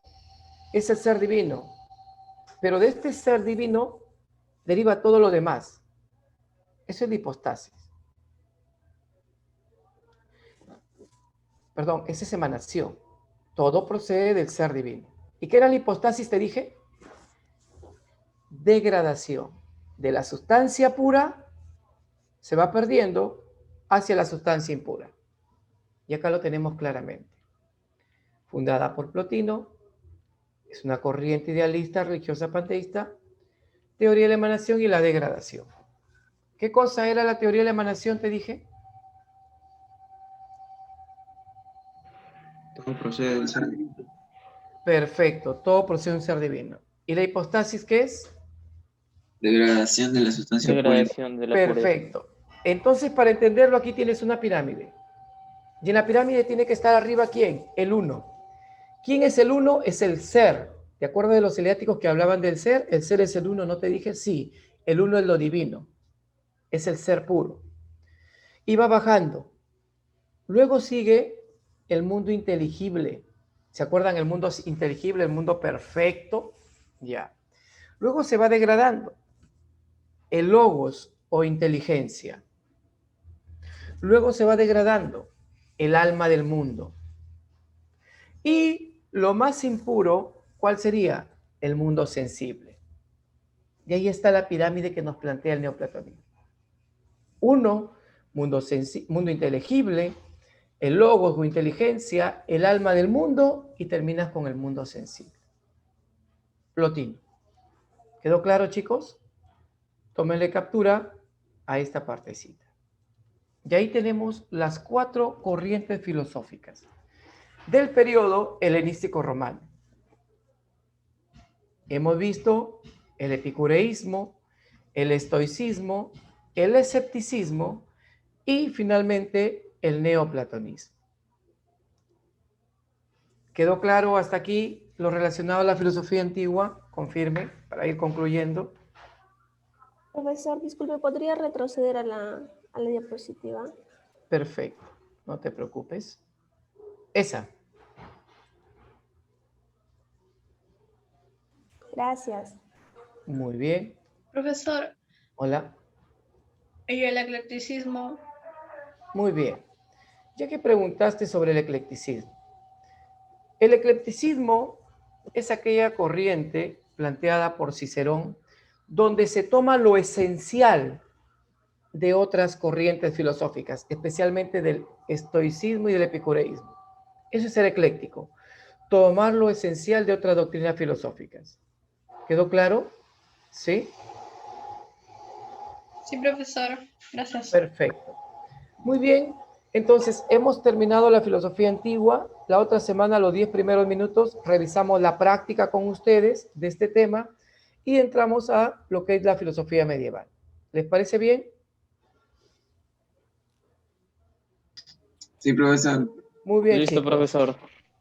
es el ser divino, pero de este ser divino deriva todo lo demás. Eso es la hipostasis. Perdón, esa es emanación. Todo procede del ser divino. ¿Y qué era la hipostasis, te dije? Degradación. De la sustancia pura se va perdiendo hacia la sustancia impura. Y acá lo tenemos claramente. Fundada por Plotino, es una corriente idealista religiosa panteísta, teoría de la emanación y la degradación. ¿Qué cosa era la teoría de la emanación, te dije? Todo procede del ser divino. Perfecto, todo procede de un ser divino. ¿Y la hipostasis qué es? Degradación de la sustancia pura. Degradación de la pureza. Perfecto. Entonces, para entenderlo, aquí tienes una pirámide. Y en la pirámide tiene que estar arriba, ¿quién? El uno. ¿Quién es el uno? Es el ser. ¿Te acuerdas de los eleáticos que hablaban del ser? El ser es el uno, ¿no te dije? Sí, el uno es lo divino. Es el ser puro. Y va bajando. Luego sigue el mundo inteligible. ¿Se acuerdan el mundo inteligible, el mundo perfecto? Ya. Luego se va degradando. El logos o inteligencia. Luego se va degradando el alma del mundo. Y lo más impuro, ¿cuál sería? El mundo sensible. Y ahí está la pirámide que nos plantea el neoplatonismo. Uno, mundo inteligible, el logos o inteligencia, el alma del mundo y terminas con el mundo sensible. Plotino. ¿Quedó claro, chicos? Tómenle captura a esta partecita. Y ahí tenemos las 4 corrientes filosóficas del periodo helenístico romano. Hemos visto el epicureísmo, el estoicismo, el escepticismo y finalmente el neoplatonismo. ¿Quedó claro hasta aquí lo relacionado a la filosofía antigua? Confirme, para ir concluyendo. Profesor, disculpe, ¿podría retroceder a la diapositiva? Perfecto, no te preocupes. Esa. Gracias. Muy bien. Profesor, Hola. ¿y el eclecticismo? Muy bien. Ya que preguntaste sobre el eclecticismo. El eclecticismo es aquella corriente planteada por Cicerón donde se toma lo esencial de otras corrientes filosóficas, especialmente del estoicismo y del epicureísmo. Eso es ser ecléctico. Tomar lo esencial de otras doctrinas filosóficas. ¿Quedó claro? ¿Sí? Sí, profesor. Gracias. Perfecto. Muy bien. Entonces, hemos terminado la filosofía antigua. La otra semana, los 10 primeros minutos, revisamos la práctica con ustedes de este tema y entramos a lo que es la filosofía medieval. ¿Les parece bien? Sí, profesor. Muy bien, Listo, chicos. profesor.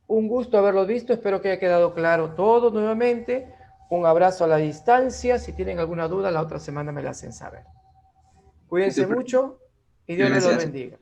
Un gusto haberlos visto. Espero que haya quedado claro todo nuevamente. Un abrazo a la distancia. Si tienen alguna duda, la otra semana me la hacen saber. Cuídense Sí, mucho y Dios les los gracias. bendiga.